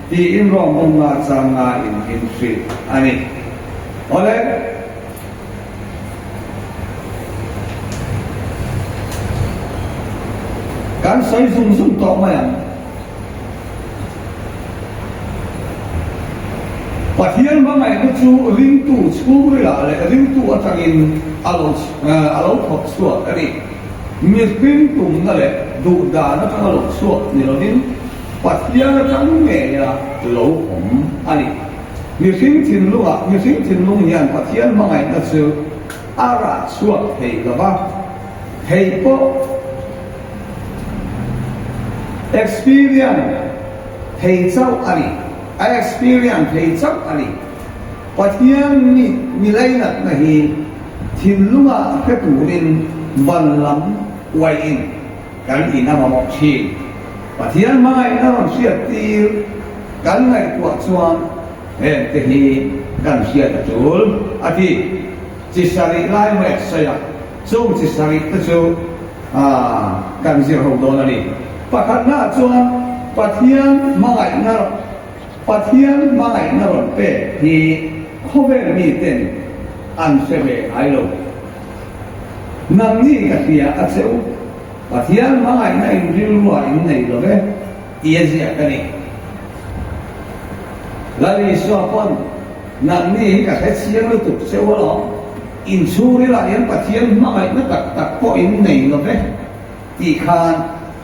ที่อินรอมงอาจารย์อินทรีอันนี้อะไรการใส่ซุ่มต่อมาปัจจัยมาไงก็ชูริมตู้ชูเวลาเลยริมตู้อัตรินอารมณ์ทบสวดอันนี้มีริมตู้นั่นแหละดูดานะทั้งอารมณ์สวดนี่เราดิปัจจัยทั้งเงี้ยเราผมอันนี้ มีสิ่งที่ลุงมีสิ่งที่ลุงยันพัฒน์มาไงนั่นคืออาราชัวเฮก็ว่าเฮโป experience เฮเจ้าอะไร I experience เฮเจ้าอะไรพัฒน์มีอะไรนักนะฮีที่ลุงแค่ตัวเองวันล้ำไว้อินกันอินน้ำมันชีพัฒน์มาไงนั่นมันเสียตีกันไงตัวชวนแต่ที่กันเสียตะจูลอาทิจิสาริไล่เมื่อใช่ไหมช่วงจิสาริตะจูกันเสียหกโดนนี่ปัจจุบันชวนปัจจัยมาไงนั่นปัจจัยมาไงนั่นเป็นที่เขาเป็นมีเต็นอันเสพไอ้ลูกนั่นนี่ก็ที่อาเซลปัจจัยมาไงนั่นริ้วว่าอินในโลกเอียเสียกันนี่Lagi suapon, nanti kat siang itu seolah insuri lah yang pasien makai nak poin ni loh ikan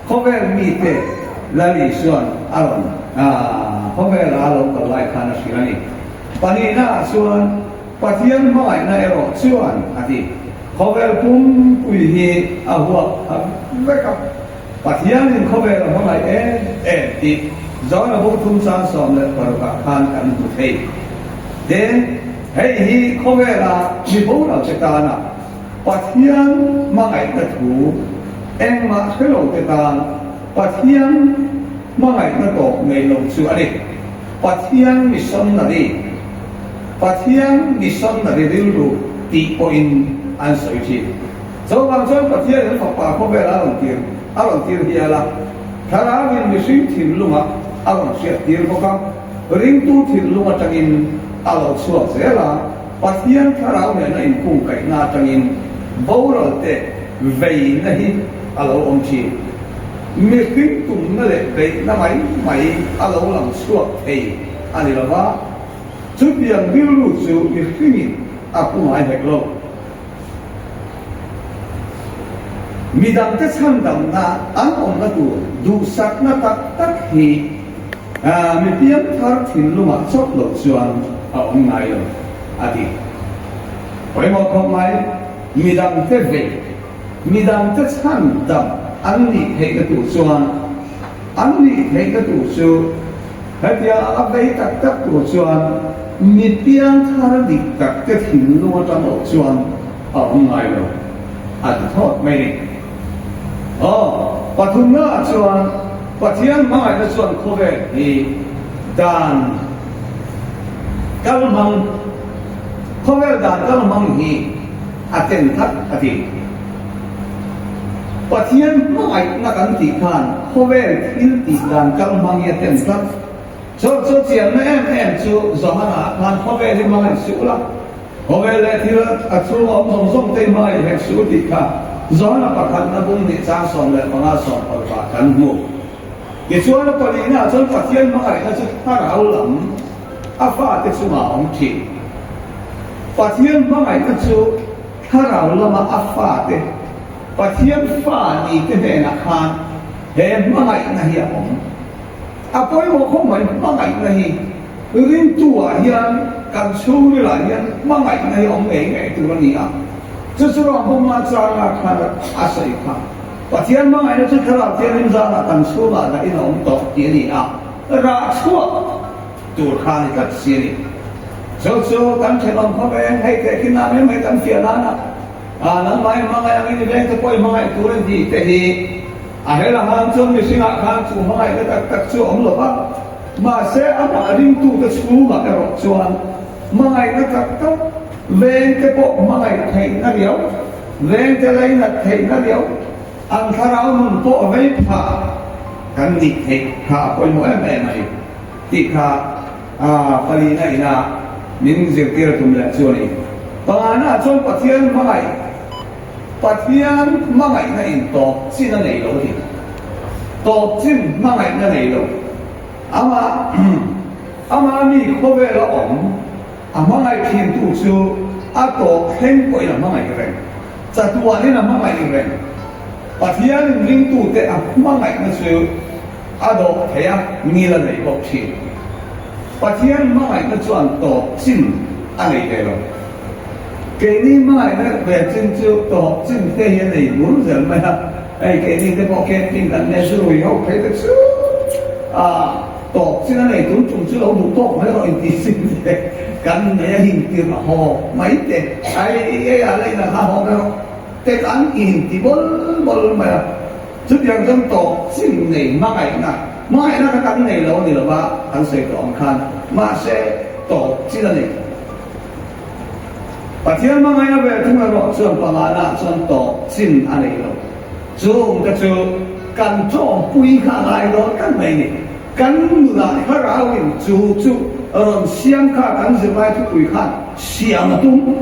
cover mite lagi suan alon cover alon kalau ikan asyik panina suan pasien makai na ero suan hati cover pun puihi awak mereka pasien yang cover makai di do là vô thung sa sòm là vào cả khan cảnh của thầy đến hay hi có vẻ là chỉ bố nào sẽ ta nào và thiên mà ngày ta thủ em mà cái lộ cái ta và thiên mà ngày ta tổ ngày lộ sửa đi và thiên mi son là đi và thiên mi son là đi điêu đủ tí point an sợi chi do bằng cho và thiên nó phật có vẻ là lòng tiền kia là thà ra mình suy tìm luôn á alam siap dir bokam ring tu thil lunga tangin alo suak zela pasien tharau ne na in kung kai na tangin boral te vei na hi alo om chi me king tum na le vei na mai alo lam suak thei ani lawa chu piang bil lu chu mi king aku mai hek lo midang te chandam na an om na du sak na tak hi mi piang thar thin luma chok lo chuan a om ngai lo ati hoi mo khom mai midang te ve midang te chandam an ni he ka tu chuan an ni he ka tu chu hatia a ve tak tu chuan mi piang thar dik tak te thin luma ta lo chuan a om ngai lo ati thot mai niปัจจุบันส่วนปัจจัยมาในส่วนโควิดที่ด่านกัลมังโควิดด่านกัลมังที่อาเจนทัดอาทิตย์ปัจจัยมาในการที่ผ่านโควิดที่ด่านกัลมังอาเจนทัดส่วนเสียงแอมชูสมนาผ่านโควิดที่มาในสุราโควิดที่เราชูอมส่งเต็มมาในสุติค่ะZona pakat na bung ni chang som le panga som par pa kan mu ke chuan pa ni na chon pathian ma ai na chu thar au lam a fa te chu ma ong thi pathian ma ai na chu thar au lam a fa te pathian fa ni te de na khan he ma ai na hi ong a poi mo khom mai ma ai na hi rin tu a hian kan chu ni la hian ma ai na hi ong nge tu ni a这是让我们家那看的阿谁看，把天忙来了就看到天人家那等出来的，因为我们到店里啊，拿错，就看一个心里，就是刚才我们那边还在跟那边没等别人呢，那买忙来那边就过忙来多人的，这里还让他们没事啊，看出忙来的就我们了吧，马上把领导的出嘛的做，忙来的Ven ke po mangai thei na liao ven te lai na thei na liao an tharau nun po vei pha kan ni thei kha poi mo em mai ti kha pali na ina nin je tir tum la choni pa na chon pathian mangai na in to sin na nei lo ti to sin mangai na nei lo ama mi ko ve lo om mangai thiên tu chu to khen koi là mangai reng cha tua ni na mangai reng pathian ring tu te mangai na chu do thea ni la nei bok chi Pathian mai na chuan to chin ani te lo ke ni mai na ve chin chu to chin te hian nei mun zel mai ha ai ke ni te po ke tin kan ne su ri ho pe te chu to chin nei tu chung chu lo du to mai lo in ti sin te kan ne hin ti ma ho mai te ai lai na ha ho na te kan in ti bol mai chút yang trong tổ xin này mai na cái căn này lâu thì là ba anh sẽ có khăn mà sẽ tổ chỉ là này và thiên mà mai na về chúng ta gọi chuyện bằng là chuyện tổ xin anh này lâu chúng ta chú căn cho bùi khá lại đó căn này căn lại khá ra hình chú rồi xiang khá căn sẽ lại chú bùi khá xiang là tung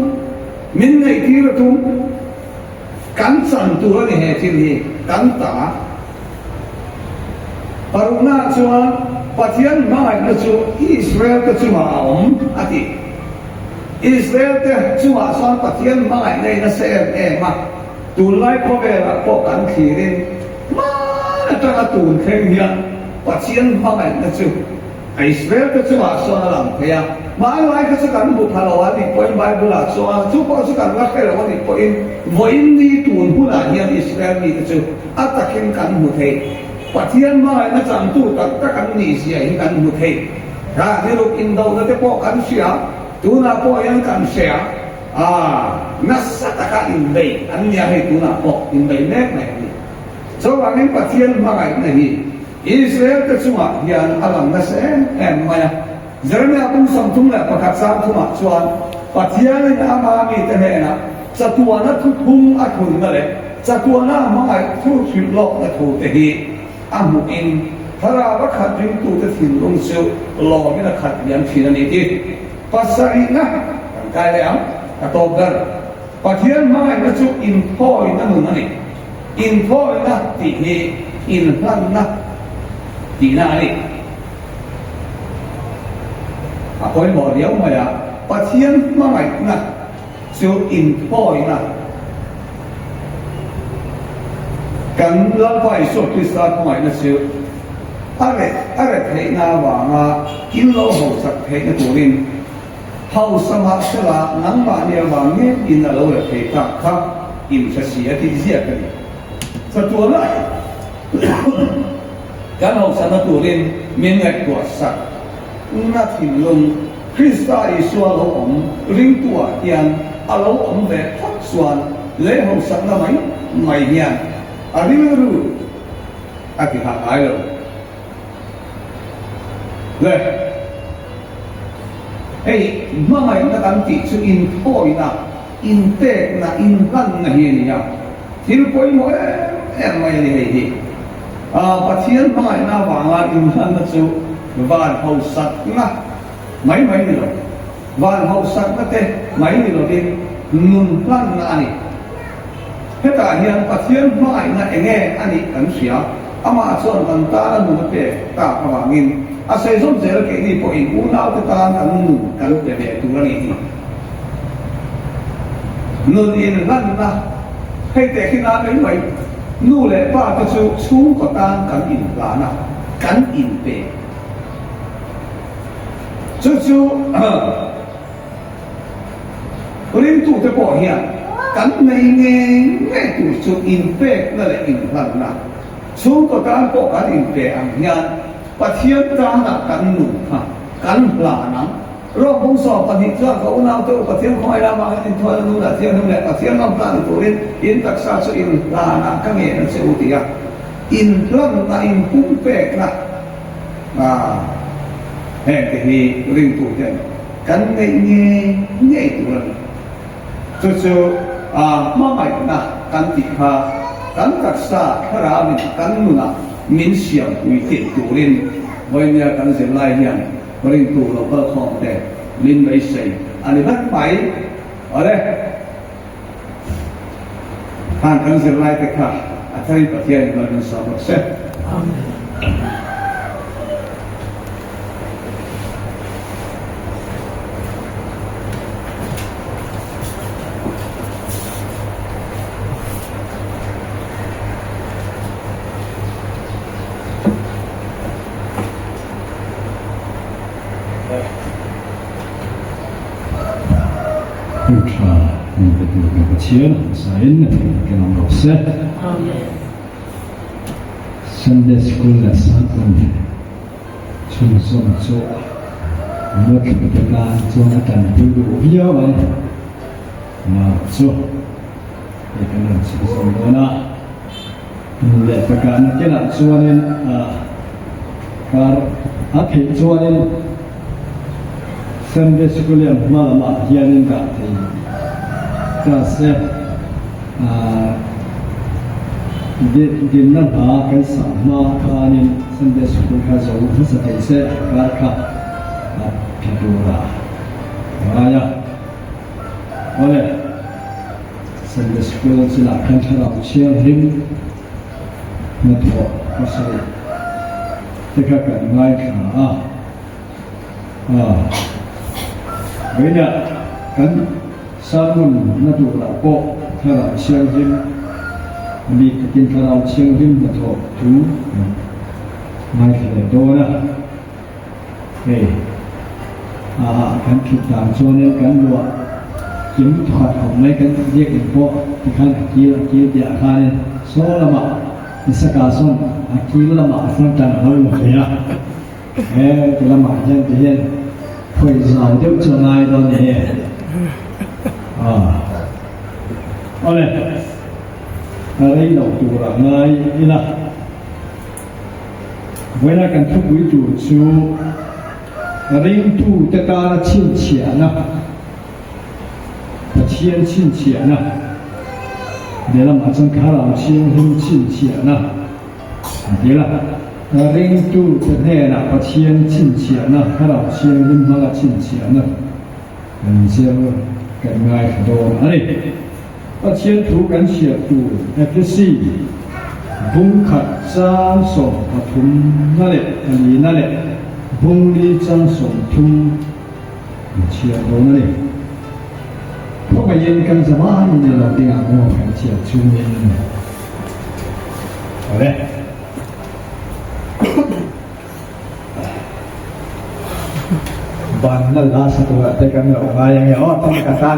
mình này kia là tung căn sản tu là hệ thiên hi căn tả paruna chuan pathian mai na chu Israel te chu ma ati Israel te chu ma san pathian mai nei na se ma tu lai ko ve la ko kan khirin ma na ta tu theng hian pathian mai na chu Israel te chu ma san lam thea mai lai ka chu kan bu phalawa ni point bible la chuan chu ko chu kan la khela wa ni point voin ni tun hu la hian Israel ni chu atakin kan mu thei Pathian mai na chang tu tak kan ni sia hi kan mu thei ra ni lu in do na te po kan sia tu na po yang kan sia na sataka in dei an ya he tu na po in dei nek mai ni so wa ni pathian mai na hi Israel te chunga hian alam na se em mai Jeremia pun samtung la pakhat sam thuma chuan pathian na ama mi te he na chatuana thu thum a thun na le chatuana mai thu thil lo na thu te hi amu in thara ba khat ring tu te thin lung chu lo mi na khat yan thin ani ti pasari na kai le am a to gar pathian mai na chu in thoi na mun ani in thoi na ti hi in hlan na ti na ani a koi mo liao ma ya pathian mai na chu in thoi na kan la vai so Krista mai na chu are thei na wa nga kin lo ho sak thei na turin hau sama sala nang ma ne wa nge in na lo le thei ta kha in sa si ati zia ka ni sa tu la kan ho sa na turin men ngai ko sak na thin lung Krista Isu lo om ring tua hian alo om ve thak suan le ho sak na mai hian Ariru ati ha ayo le hey mama na kan ti chu in thoi na in te na in lan na hi ni ya thil poi mo mai ni hi pathian mai na wa nga in lan na chu van ho sat na mai ni lo van ho sat na te mai ni lo din nun lan na ani heta hian pathian mai na enge ani kan sia ama chuan kan ta na mun pe ta awangin a sei zom zer ke ni po in unau te ta kan nu kan pe be tu ni ti nun in lan na hei te khina nei mai nu le pa ta chu ko ta kan in la na kan in pe chu rin tu te po hian kan nei nge tu chu in pe na le in lan na chu ko ta ko kan in pe ang hian pathian ta na kan nu ha kan la na ro bong so pani cha ko na to pathian khoi la ma in thoi nu la thian nu le pathian nam ta tu rin in tak sa chu in la na ka nge na se u ti ya in lan na in pum pe na he te hi ring tu te kan nei nge tu la chu ma mai na kan ti kha kan tak sa khara min kan nu na min siam ui ti tu rin voi nia kan se lai hian ring tu lo ba khom te lin mai sei ani bat pai ale han kan se lai te kha athai pathian ba kan sa ba se amen Hur tar ni betyder på tjän, så in genom rosse. Amen. Sunday school lesson som så mot kebetulan Jonathan dulu dia so ikan sebenarnya mulai pekan kita suanin kar akhir suanin Sunday school yang malam hianin tak kasih di nan ha kan sama kanin Sunday school ka zo sa kaise ka kadura ya oleh Sunday school sila kan thara share him na to kasai tika ka ngai ka beda kan samun na to la ko thara share himมีกินคาราเชียงริมมาถกถูไม่เคยโดนนะกันคิดตามส่วนนี้กันรัวจิ้มถอดของไม่กันเรียกอีกพวกที่ข้างกี้เดียข้านี่โซละมาอิสกาส่วนกี้ละมาส่วนจันทร์เราหมดเลยนะที่ละมาเช่นที่เห็นคุยสายเดี๋ยวจะนายตอนนี้เอาเลยอะไรเราตัวเราไงนี่นะเวลากันทุกวิจูชูอะไรตู้จะการชินเฉียนะเชียนชินเฉียนะเดี๋ยวเรามาจังข้าเราเชียนหินชินเฉียนะเดี๋ยวละอะไรตู้จะแน่นะเชียนชินเฉียนะข้าเราเชียนหินมาละชินเฉียนะมันเชื่อกันง่ายโดนอะไร前途感谢主 FSC บุ้งขัดจางส่งปฐุมนั่นแหละอันนี้นั่นแหละบุ้งลีจางส่งทุ่มเชียร์โดนนั่นแหละพวกมันยังกันสบายเนี่ยเราติงอ่างว่ากันเชียร์ชุ่มเย็นเอาเลยบ้านนั่นล่าสุดแต่กันเรามาอย่างเงี้ยต้องกันตั้ง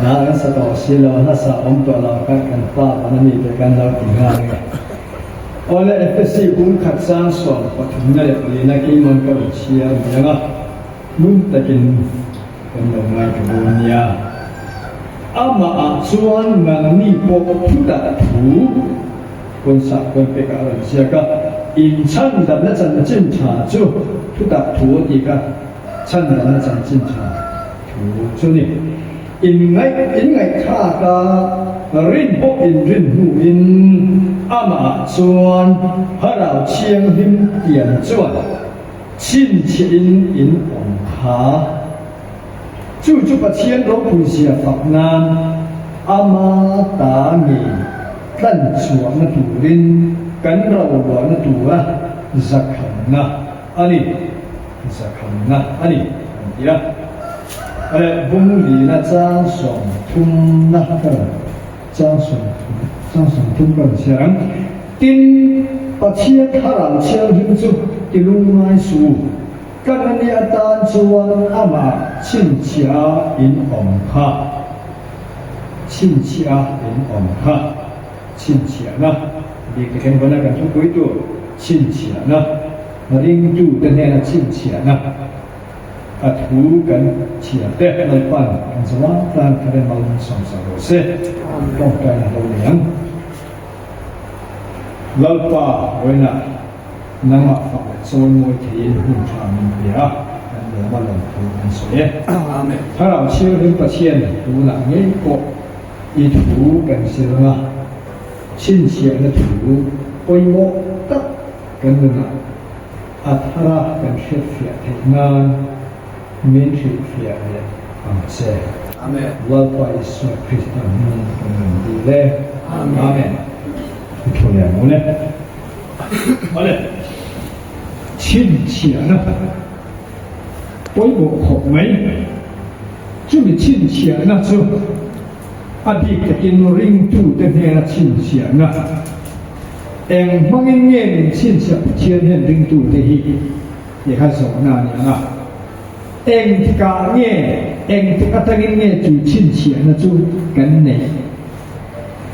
นาสตอสิโลนาสอมตัวเรากันป้าปนมีกันเราถึงงานเนี่ยโอ้เลยเอฟซีบุ้งขัดสร้างสอนปฐุมนั่นแหละลีนักกีมันก็เชียร์อย่างเงี้ยมุ่งตะกินเป็นดอกไม้กับบุญญาอามาส่วนมันมีปกทุดาถูคนสักคนเป็นอะไรเชียร์ก็อินชั้นดับและจันจินชาจูทุดาถูดีกันชั้นดับและจันจินชาถูจูนี่อินไงข้าการินพกอินรินหูอินอามาส่วนพระเราเชียงหิมเตียนจวนชินชินอินองขาจู่จุปเชียนลบผู้เสียฝักนานอามาตามีตั้นสวงตูรินกันเราหวนตัวสักคำนะอันนี้สักคำนะอันนี้ดีละบุ้งลีนะจ้างส่งทุ่มนะจ้างส่งทุ่มกันเชียงตินปะเชียข้าเราเชียงหิมจุติลุงไม้สูกันนี้อาจารย์ชวนอามาชินเชียอินองค่ะชินเชียอินองค่ะชินเชียนะดีก็เห็นคนนั้นกันทุกคนตัวชินเชียนะริงจูแต่เนี่ยชินเชียนะถูกันเชียร์เตะในปันกันสว่างพลานทะเลมังสองสาวเสต้องการเราเลี้ยงเราป่าเวน่ะนั่งมาฝักโซนมวยทีหุ่นชามิเบียกันเดี๋ยวมาลงทุนกันสวยถ้าเราเชื่อเรื่องประเชียนดูหนังนี้ก็อีถูกันเสียละชินเชียร์และถูปอยโมตักกันนะอัฐรากันเชียร์เฟียเทนานมินทรีเฟียเนี่ยอาเซ่อาเมนวัดไปสุคริสต์มีกันดีเลยอาเมนทุกอย่างโอเลโอเลชินเชียนะปอยบอกขบไหมจุดชินเชียนะจุดอดีตกินริงตู้เต็มเฮนะชินเชียนะเองบางเงี้ยชินเชียเชียนเห็นริงตู้เต็ม也看手那年啊，应这个耶，应这个当年耶就亲切那就跟你，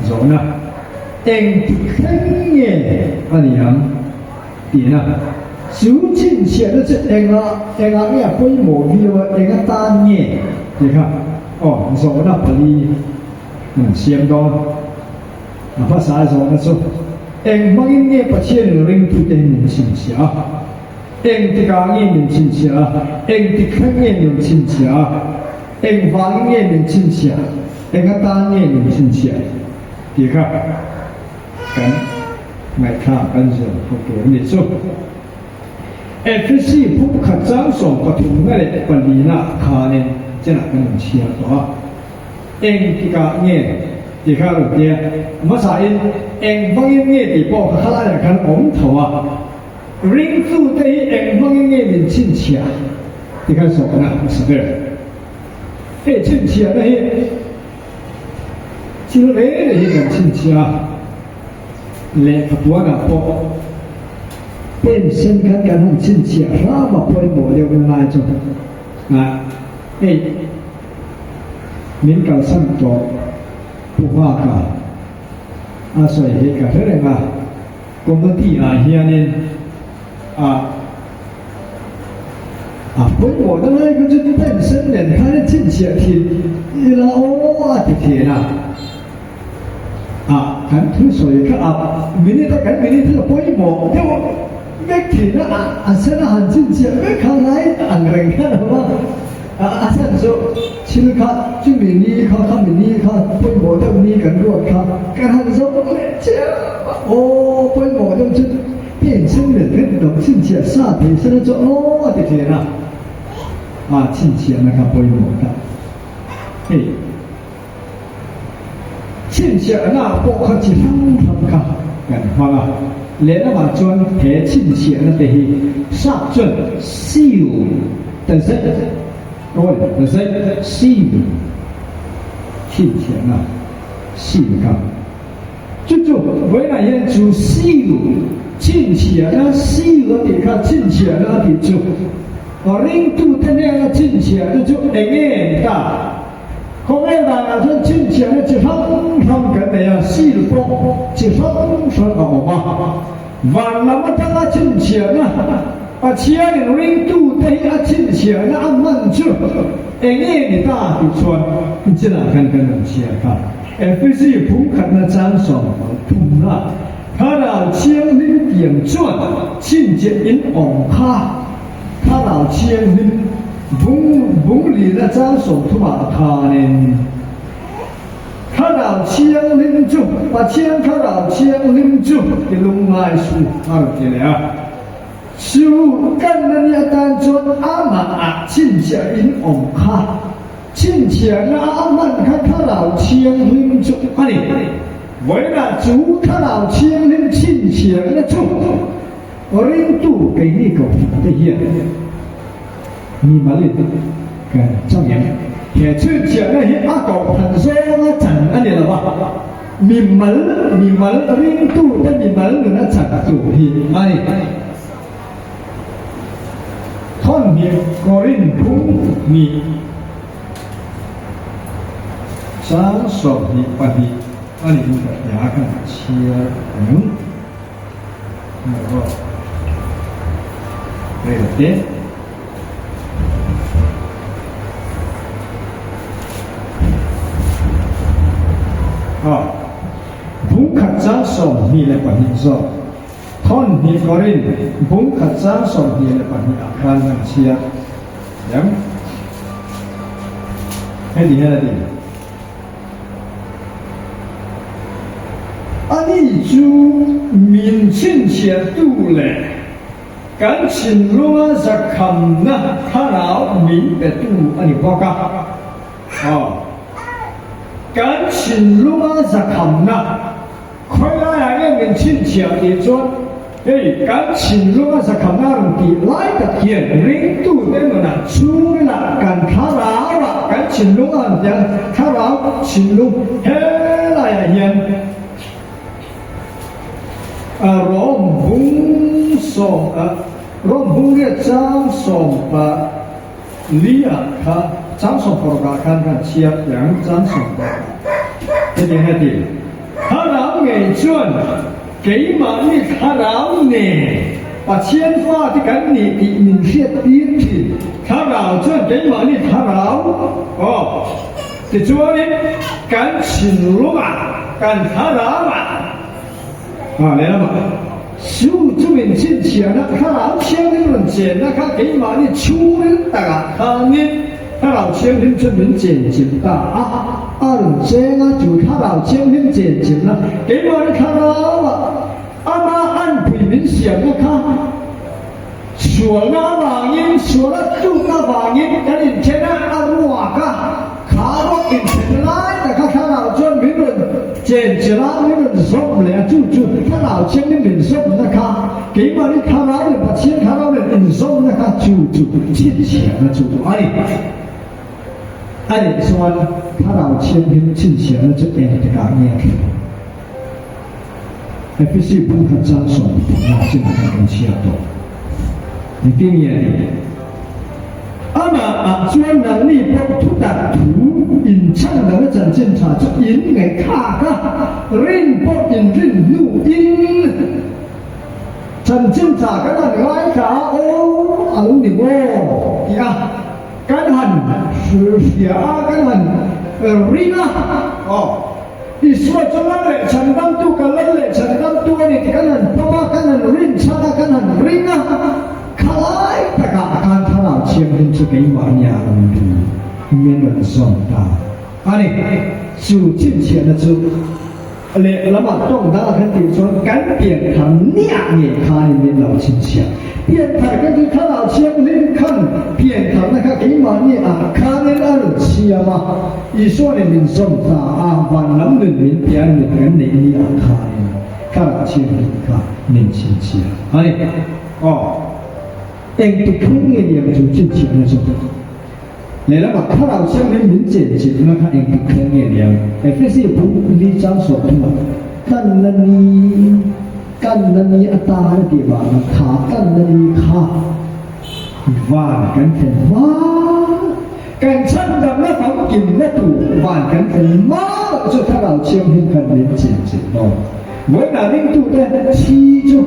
说呢，应这个耶啊你样，点啊，就亲切那就应啊耶规模比我应啊单耶，你看，哦，说那不离，相当，ภาษา说那就，应方言不切人不得人亲切啊。应这个面亲切，应这个面亲切，应方面亲切，应个单面亲切，你看，跟买卡跟着不给你做。FC 不可张爽不同那里不离那卡呢，这哪跟人切多？应这个面，你看了没？我啥因？应方面的包哈拉人看红头啊。人住在应方面亲切，你看什么呢？是的，亲切那些，就来的一个亲切啊，来不多那多，变身看看很亲切，那么会抹掉跟那种啊，民搞上多不花卡，所以这个人啊，工作地啊，现在。规模的那个就是本身人他的亲切体，伊拉的天呐，看出所以看明天他跟明天这个规模，就没天呐现在很亲切，没看来人看了吗？现在说，其实看就明天看明天看规模的你跟我看，跟他说规模的就。变身人跟懂亲切，啥变身的做我的天呐！亲切那个规模的，亲切那不可几方看，干嘛连那么专陪亲切那得杀准笑，但是但是笑，亲切那笑看，就为了人做笑。亲切那细个地方，亲切那地就，领导的那个亲切那就硬的，后面那说亲切那就方跟那样细个就方好嘛，完了嘛，当个亲切那，其他的领导的那亲切那慢就硬的大地穿，你这哪看人切看，FC 不看那张爽痛啊。他老千林点转，亲切因往卡，他老千林蒙里那张手图马他呢，他老千林住，把千他老千林住，给龙爱树他的了，树干那你单做阿玛亲切因往卡，亲切那阿曼看他老千林住，为了主他老千人亲切的做，我领导给你个的嘢，你们的跟张扬，也就讲那些阿狗很说那整安尼了吧？你们领导的你们那整做去，看你个人同你，三手的不的。你们的牙看切那个对的，不可张手你来管你说，看你个人不可张手你来管你看那切，样，厉害的。你就面亲切度嘞，感情路是看那他老明白度你报告，感情路是看那，快来呀面亲切的做，感情路是看那的来的天，领导的么那出了干他老了，感情路啊讲他老情路，嘿来呀人。ร้องบุ้งส่ง ร่วมบุญเนี่ยจ้างส่งปะเลี้ยค่ะจ้างส่งประกาศการเชียร์อย่างจ้างส่งปะเป็นยังไงดีถ้าเราเงินชวน给嘛你ถ้าเราเนี่ย把钱花的给你的明显低去ถ้าเราชวน给嘛你ถ้าเรา哦这主要呢干情路嘛干他เรา嘛来了嘛修这边进钱那他老钱那种钱那他给嘛你求人大他呢他老钱人专门捡钱的人这个就他老钱人捡钱了给嘛你他老嘛按对面想那他说那玩意说那就那玩意赶紧钱那我个卡我给钱来的他老专门人捡钱啦那个说不了就他老钱的人说那他给嘛你他老的把钱他老的人说那他就欠钱了就按理说他老钱人欠钱了这边的概念FSC 不可张手那这个很切多你定义专能力不突的图隐唱的整检查就引给卡个人不引人录音整检查个那来卡路你不呀干很是呀干很rina你说这个嘞承担度个嘞承担度你干很爸爸干很 rin 差干很 rina卡来大家看他老钱人就给嘛呀面人送他你就进钱的就那么动他肯定说敢变他两年他里面老钱钱变他根据他老钱人看变他那个给嘛你看人气嘛一说的民送他万能人民变人跟你看老钱人看年轻钱eng tu khung nge niam chu chin chi na so le la ma tha rao chen min min chen chi na kha eng tu khung nge niam FSC bu li chang so ma kan na ni ata ha di ba na kha kan na ni kha wa kan chen wa kan chan da na phang kin na tu wa kan chen ma so tha rao chen min kan min chen chi no mỗi là linh tu tên chi chút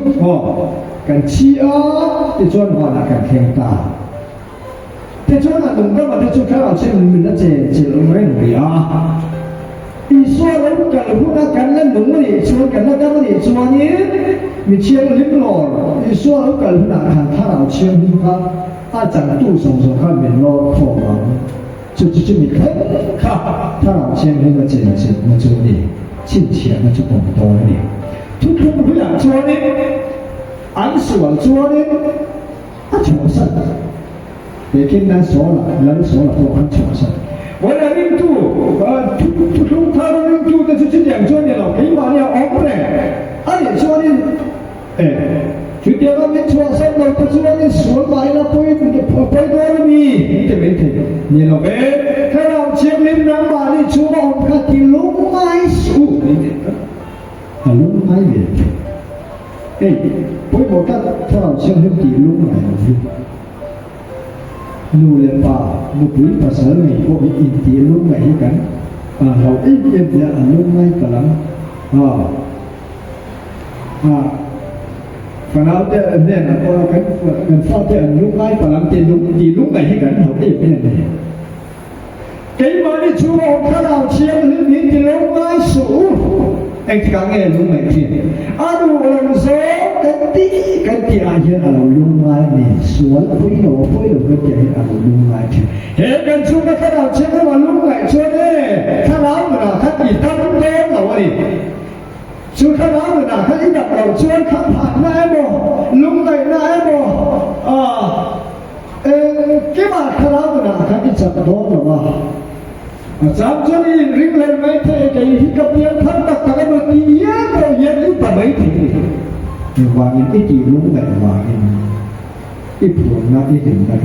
cần chi thì cho nó là cần khen ta thế cho là đừng có mà thế cho các bạn xem mình đã chế luôn mấy người ý số lớn cần lúc đó cần lên đúng cái gì số cần nó cái gì số nhé mình chia linh lò ý số lớn cần lúc nào hàng thà nào chia linh ha chẳng tu sống sống khác mình lo khổ lắm就你看他老千那个简直那就你欠钱那就更多了突突不想做呢俺说做呢错事别跟他说了人说了都很错事我来领导突他的领导的就是两做呢了可以把你熬过来俺也说呢就第二个错事了不说呢说白了不多了你对不对你了呗他让前面能把你说我看你龙脉数你龙脉也不过他老像那底龙脉นูเลยป่ามุกุยภาษาไหนก็มีอินเดียลุงไหนกันเราอินเดียลุงไหนกันลังขณะเดียวกันเนี่ยนะพอเรากันฟ้าเดียวลุงไหนกันลังตีลุงไหนกันเราได้เป็นยังไงเกี่ยมาที่ชัวร์ข้าเราเชียร์หรือมีที่ลุงไหนสูงไอ้ที่กังเงินลุงไหนที่ดูเราโซ่กันที่อาเฮียเราลุงไหนนี่สวนปุ้ยหนูก็จะให้เราลุงไหนที่เห็นกันชัวร์ข้าเราเชียร์ว่าลุงไหนชัวร์เนี่ยข้าเราเนี่ยข้าตีตั้งเต้นเราดิชัวร์ข้าเราเนี่ยข้าที่ดับเราชัวร์ข้าผ่านนายบ่ลุงไหนนายบ่กี่บาทข้าเราเนี่ยข้าที่จับโดนหรอวะSamsung ring lên mấy thế cái cấp biến thân đặc cả cái vật gì rồi yên lúc mà mấy thì vàng những cái gì lúc này vàng những ít buồn nó ít đỉnh nó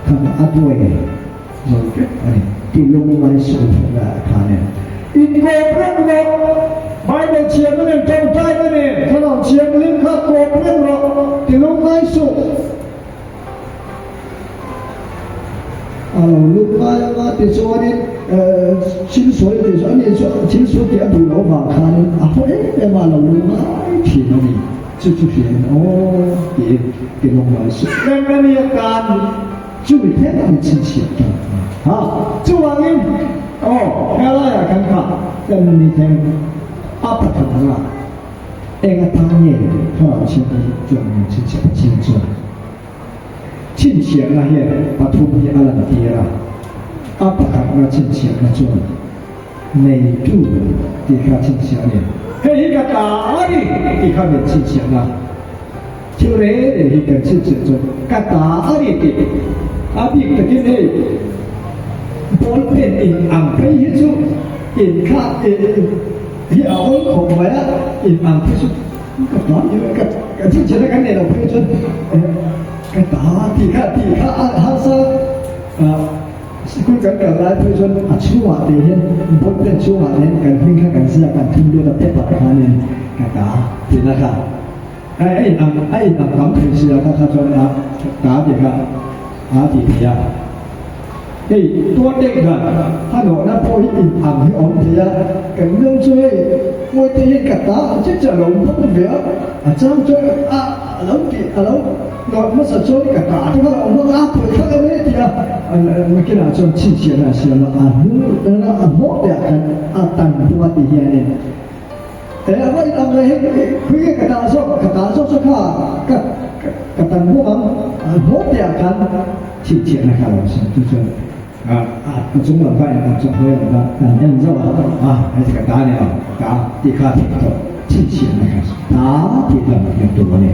không áp đuôi này rồi cái thì lúc mà sụp là thà này ít cột rất nhiều bài đầu chiếm nó nên trong tay nó nàyถ้าเราเชียร์เล่นข้าโกงเล่นหรอกที่lúcไม่สุด比如说呢清水比如说你说清水的不老法看啊哎嘛老路嘛ที่นั่นนี่จุดๆเห็นโอ้เลงมาสุดแล้วมีอาการจุดแท้มันชินเฉียดกันฮะจุดว่างี้โอ้แค่ละกันค่ะจะมีแทงอัปปะทะละเองก็ทางเนี่ยถ้าเราเชื่อจนชินเฉียดชินจนชินเฉียดนะเฮียปฐุมที่อะไรตีระอัปปะทะละชินเฉียดนะจนในทุกที่ข้าชินเฉียดเนี่ยเฮ้ยกะตาดิที่ข้าเป็นชินเฉียดนะชื่อเร่ที่เป็นชินเฉียดจนกะตาดิที่อาบิกตะกี้เนี่ยบอลเป็นอินอังไปยิ่งสุดอินข้าที่เอาของไว้อินอังที่สุดกะตาอยู่กะชินเฉียดกันเนี่ยเราไปจนกะตาที่ข้าฮัสคุณกันกับหลายผู้ชนชั่วเดียนบทเป็นชั่วเนี่ยกันพึ่งข้ากันเสียกันทิ้งด้วยเทปะเนี่ยกะตาที่นะครับไอ้ทำถึงเสียข้าชนนะตาเด็กอาทิตยาไอ้ตัวเด็กนะถ้าหนูนะพออินอังที่องเทียกันเรื่องช่วยมวยตีกะตาจะหลงพวกเดียวอาจารย์ช่วยหลงตีหลงนอนมาสัจจกะตาที่ว่าองค์อาปุเขาก็ไม่ได้ที่มันกินอาจารย์ชี้เสียนะเสียละแล้วหมดแต่กันตันตัวตีเฮียเนี่ยแต่ว่าทำอะไรให้คุยกะตาสักข้ากะตันพวกมันหมดแต่กันชี้เสียนะครับทุกท่าน中文翻译成中文的，你知道吧？还是个打呢，打地卡铁头，亲切那个，打地的很多呢。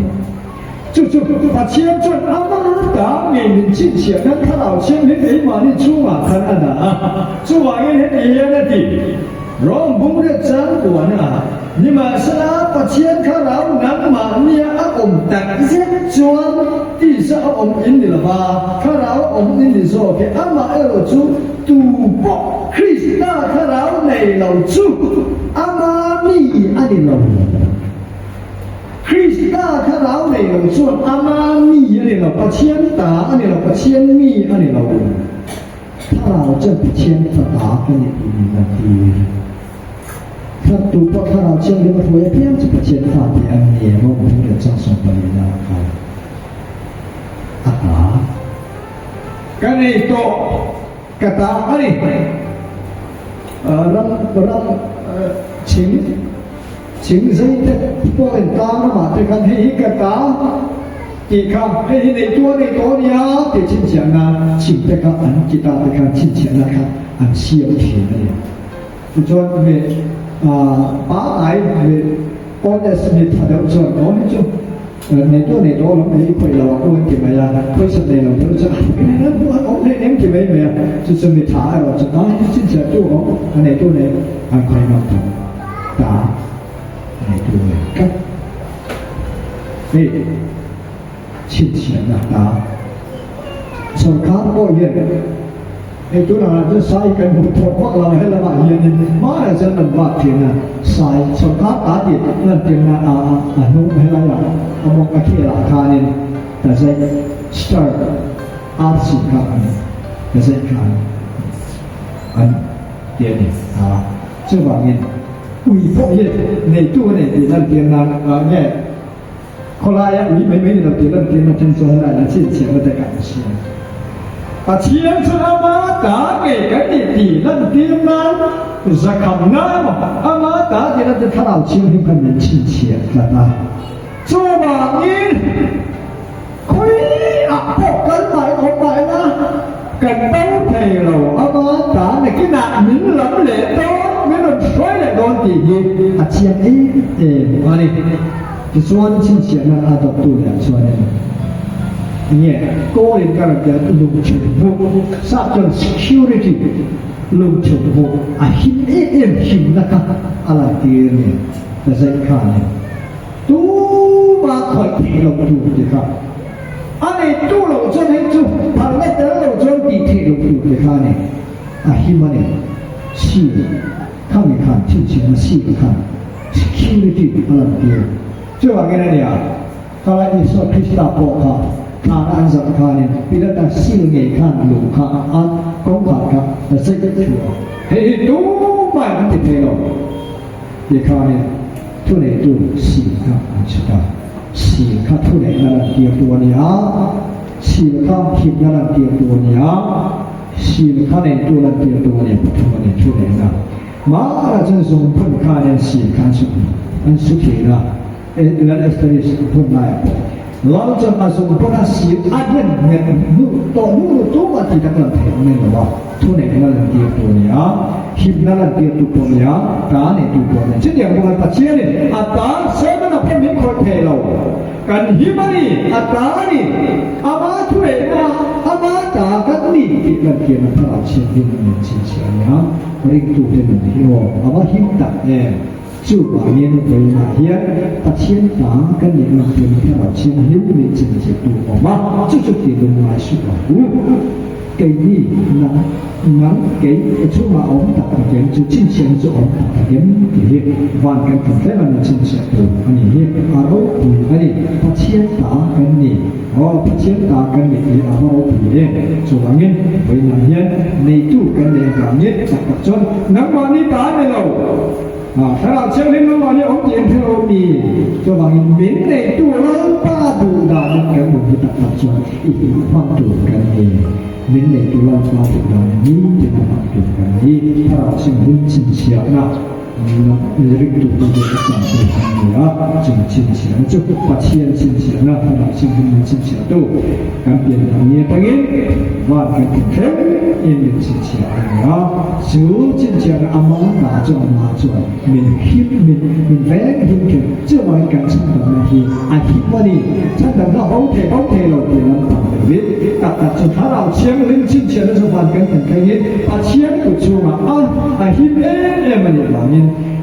就把钱赚阿妈打给你亲切，那他老钱你得嘛你出嘛看的啊，出嘛因为你也那地，让不了掌管啊。你们是拿把钱看到南嘛，你阿公打些赚，地上阿公赢你了吧？看到阿公赢你说给阿妈二猪赌博，克里斯纳看到内老猪，阿妈你阿你老。คริสตาข้าเราเนี่ยส่วนอามามีอันนี้เราปะเชียนตาอันนี้เราปะเชียนมีอันนี้เราถ้าเราจะปะเชียนตาอันนี้ดีนาทีถ้าตัวพอถ้าเราเชื่อเรื่องตัวเพียงจะปะเชียนตาที่อันนี้เราไม่ได้จ้างส่งไปนะครับกันนี่โตกระตาอันนี้รับชิงใจแต่พวกเป็นตาหมาแต่กันให้กระตาอีกคำให้ในตัวนี้แต่ชิงเฉียงนะชิงแต่กันอันกีตาแต่กันชิงเฉียงนะครับอันเชี่ยวเฉียงเลยจนเมื่อป้าไหนเมื่อปอนเดสมิธาเดลจนน้องจุในตัวเราไม่คุยเราคุยกี่ไม่ยากคุยสักเดือนเราจะนั้นพวกเขาเน้นกี่ไม่เมื่อจะมีท่าเราจะต้องชิงเฉียงตัวเขาในตัวนี้อันใครมาทำตาในตัวเลยครับนี่ชิดเฉียงนะตาส่วนข้าก็เย็นในตัวนั้นจะใส่กันหุบถกพวกเราให้ละบาดเย็นมาแล้วจะมันบาดเจ็บนะใส่ส่วนข้าตาดินั่นเป็นนะนุ่มให้ละอย่างเอามองกระเทียราคาเนี่ยแต่ใช้สตาร์อาร์สิครับแต่ใช้ขาอันเดียวนี่ชื่อว่าเงี้ยอุ้ยพวกนี้ในตู้เนี่ยที่นั่นเตียงนานเนี่ยคนละอย่างอุ้ยไม่เราเตียงนั่นเตียงมันเป็นส่วนอะไรนะที่เสียมันจะกันเสียแต่เชียงสุดอามาตาเก่กันที่นั่นเตียงนั้นจะคำน้ำอามาตาที่นั่นจะทะเลาะเชียงที่มันเป็นชิ้นเชียงกันนะจัวบางนี้คุยพวกกันไปออกไปนะกันเต้าเทเราอามาตาในขณะมิ้นหลับเหล่โตไม่โดนช่วยเลยโดนตีอาเชียงมาดิจะส่วนชิ้นเชียงนั้นอาตบตัวอย่างส่วนนี้เนี่ยก็เรียนกันแบบลุงชุบทราบจน security ลุงชุบหิมหิมนะครับอะไรที่เนี่ยแต่ใส่ข้าเนี่ยตู้มาคอยตีเราดูดีครับอันนี้ตู้เราจนให้ตู้พาเลตเราจนตีที่เราดูดีครับเนี่ยหิมเนี่ยชี看一看，尽情的细一看 ，security อะไรที่จะว่าไงเนี่ยเขาไล่ที่สอบพิจารณาบอกเขา an sa kha ni pila ta sil nge khan lu kha an kong kha kha ta sai ta tu he tu ba an ti the lo ye kha ni tu ne tu si kha an cha si kha tu ne na ti tu ni a si kha ki na ti tu ni a si kha ne tu na ti tu ni tu ni tu ne na ma ra chen song phun kha ne si kha su an su thi na lan asterisk phun naเราจะมาส่งพระศิษย์อันนั้นเนี่ยมือต่อมือตัวมาที่ตะกันเทนี่นะว่าทุนเนี่ยนั่นเดียวตัวเนี่ยหิบนั่นเดียวตัวเนี่ยตาเนี่ยตัวเนี่ยเช่นอย่างพวกปัจเจเนี่ยอัตตาเสมันเอาเป็นมิตรคนเทเรากันหิบนี่อัตตานี่อามาทุเรศอามาตากันนี่ที่มันเกี่ยวกับพระเชียร์ที่มันจริงเชียร์เนี่ยริกตัวเป็นที่ว่าอามาหิบตัดเนี่ย主把年回那天，把钱打跟你们给你看到钱，有没经济度好吗？这就给人来说话，给你能给出马我们打的钱，就进钱就我们打的钱，这些万跟本来们经济度，你阿罗比你把钱打跟你，把钱打跟你阿罗比的，主把年回那天，你度跟你讲年怎么做？能把你打的喽。ถ้าเราเชื่อเรื่องวันนี้องค์เจนที่เรามีจะวางมินในตัวเราป้าดูดากันกันหมดที่ตัดตัดส่วนอีกความดูกันเองมินในตัวเราป้าดูดานี้จะมาดูกันนี้ถ้าเราเชื่อเรื่องจริงเชียวนะเรื่องตัวเราจะจับตัวกันเนี่ยจริงจริงเชียวจะพูดปัจเจียนจริงเชียวนะถ้าเราเชื่อเรื่องจริงเชียวตัวการเปลี่ยนทางนี้ตั้งนี้ว่ากันถึงเท่าเองจริงเชียวนะสู้จริงเชียวอามาตาจงมาจวนมินคิดมินแฝงหินเข็มเจ้าไว้กันฉันทำนาทีอาทิตย์วันนี้ฉันทำเราเขาเทเราเปลี่ยนลำบากเลยตัดจนถ้าเราเชื่อเรื่องจริงเชียวแล้วจะวันกันถึงแค่นี้อาเชื่อตัวชัวร์อาหินมันอย่างนี้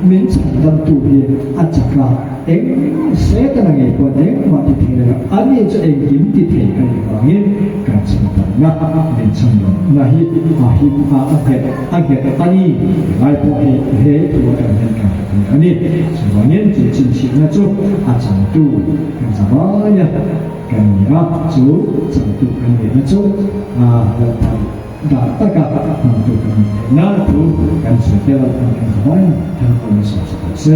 มินฉันทำตัวเองอาจจะกล้าเองเสียกันอะไรก็เองมาที่เทเลยอันนี้จะเองหินที่เทกันอย่างนี้การฉันทำนะมินฉันนะฮิอาหินอาเกตอันนี้ไล่พวกเฮตัวกันเองกันอันนี้ส่วนนี้จะจริงๆนะจ๊ะอาจารย์ดูกันสบายนะกันเนี่ยจ๊ะจังดูกันเนี่ยนะจ๊ะแล้วだったか本当になると感じては本当に担当にしましたですね。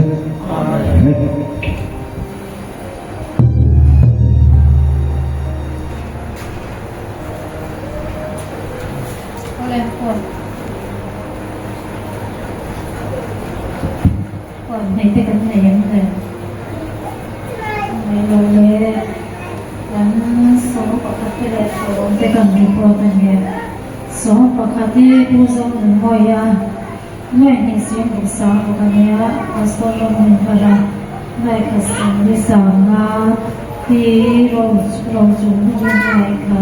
ก่อนในแต่กันไหนยังไงในโรงเรียนนั้นสอบปกติแล้วแต่กันรีพอร์ตเนี่ยสอบปกติผู้สอนหน่วยในเสียงภาษาปกติภาษาเราไม่พอในภาษาที่สามารถที่เราจุ่มจุ่มในค่ะ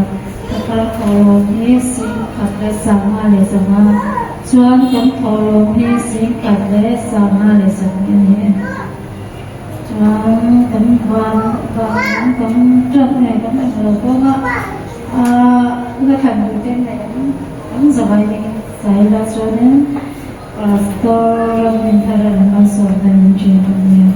แต่ขอลงที่สิ่งขัดและสามารถเลยสามารถชวนกันขอลงที่สิ่งขัดและสามารถเลยสามารถเนี่ยชวนกันความกันจับเนี่ยกันเราก็ว่าgue kan mungkin kan sebagai saya langsungnya pastor minta dalam soal mencintai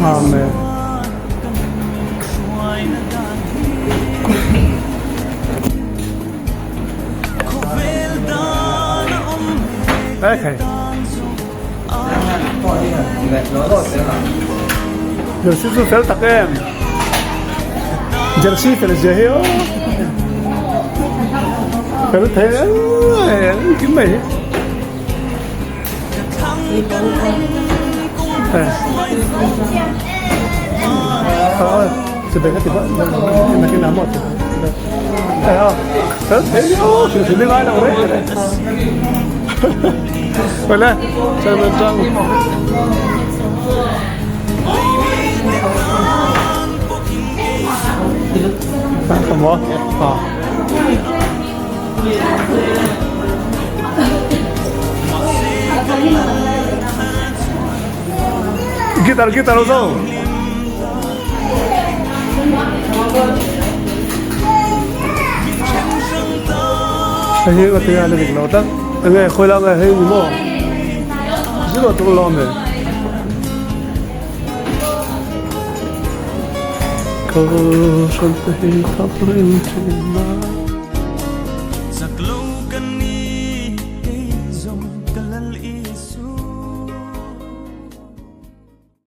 Amen. Okay. Giờ sẽ giúp phép tắc em. Giờ sẽ phải là dễ hiểu. Phải thấy cái mày. Sebenarnya tidak makin lama tu. Sudah lain orang. Boleh, saya macam. Semua. Gitar usah. Ini katanya ada di lautan. Enggak, kau lang ada ini mo. Sudah tu long deh. Kau sampai tak pernah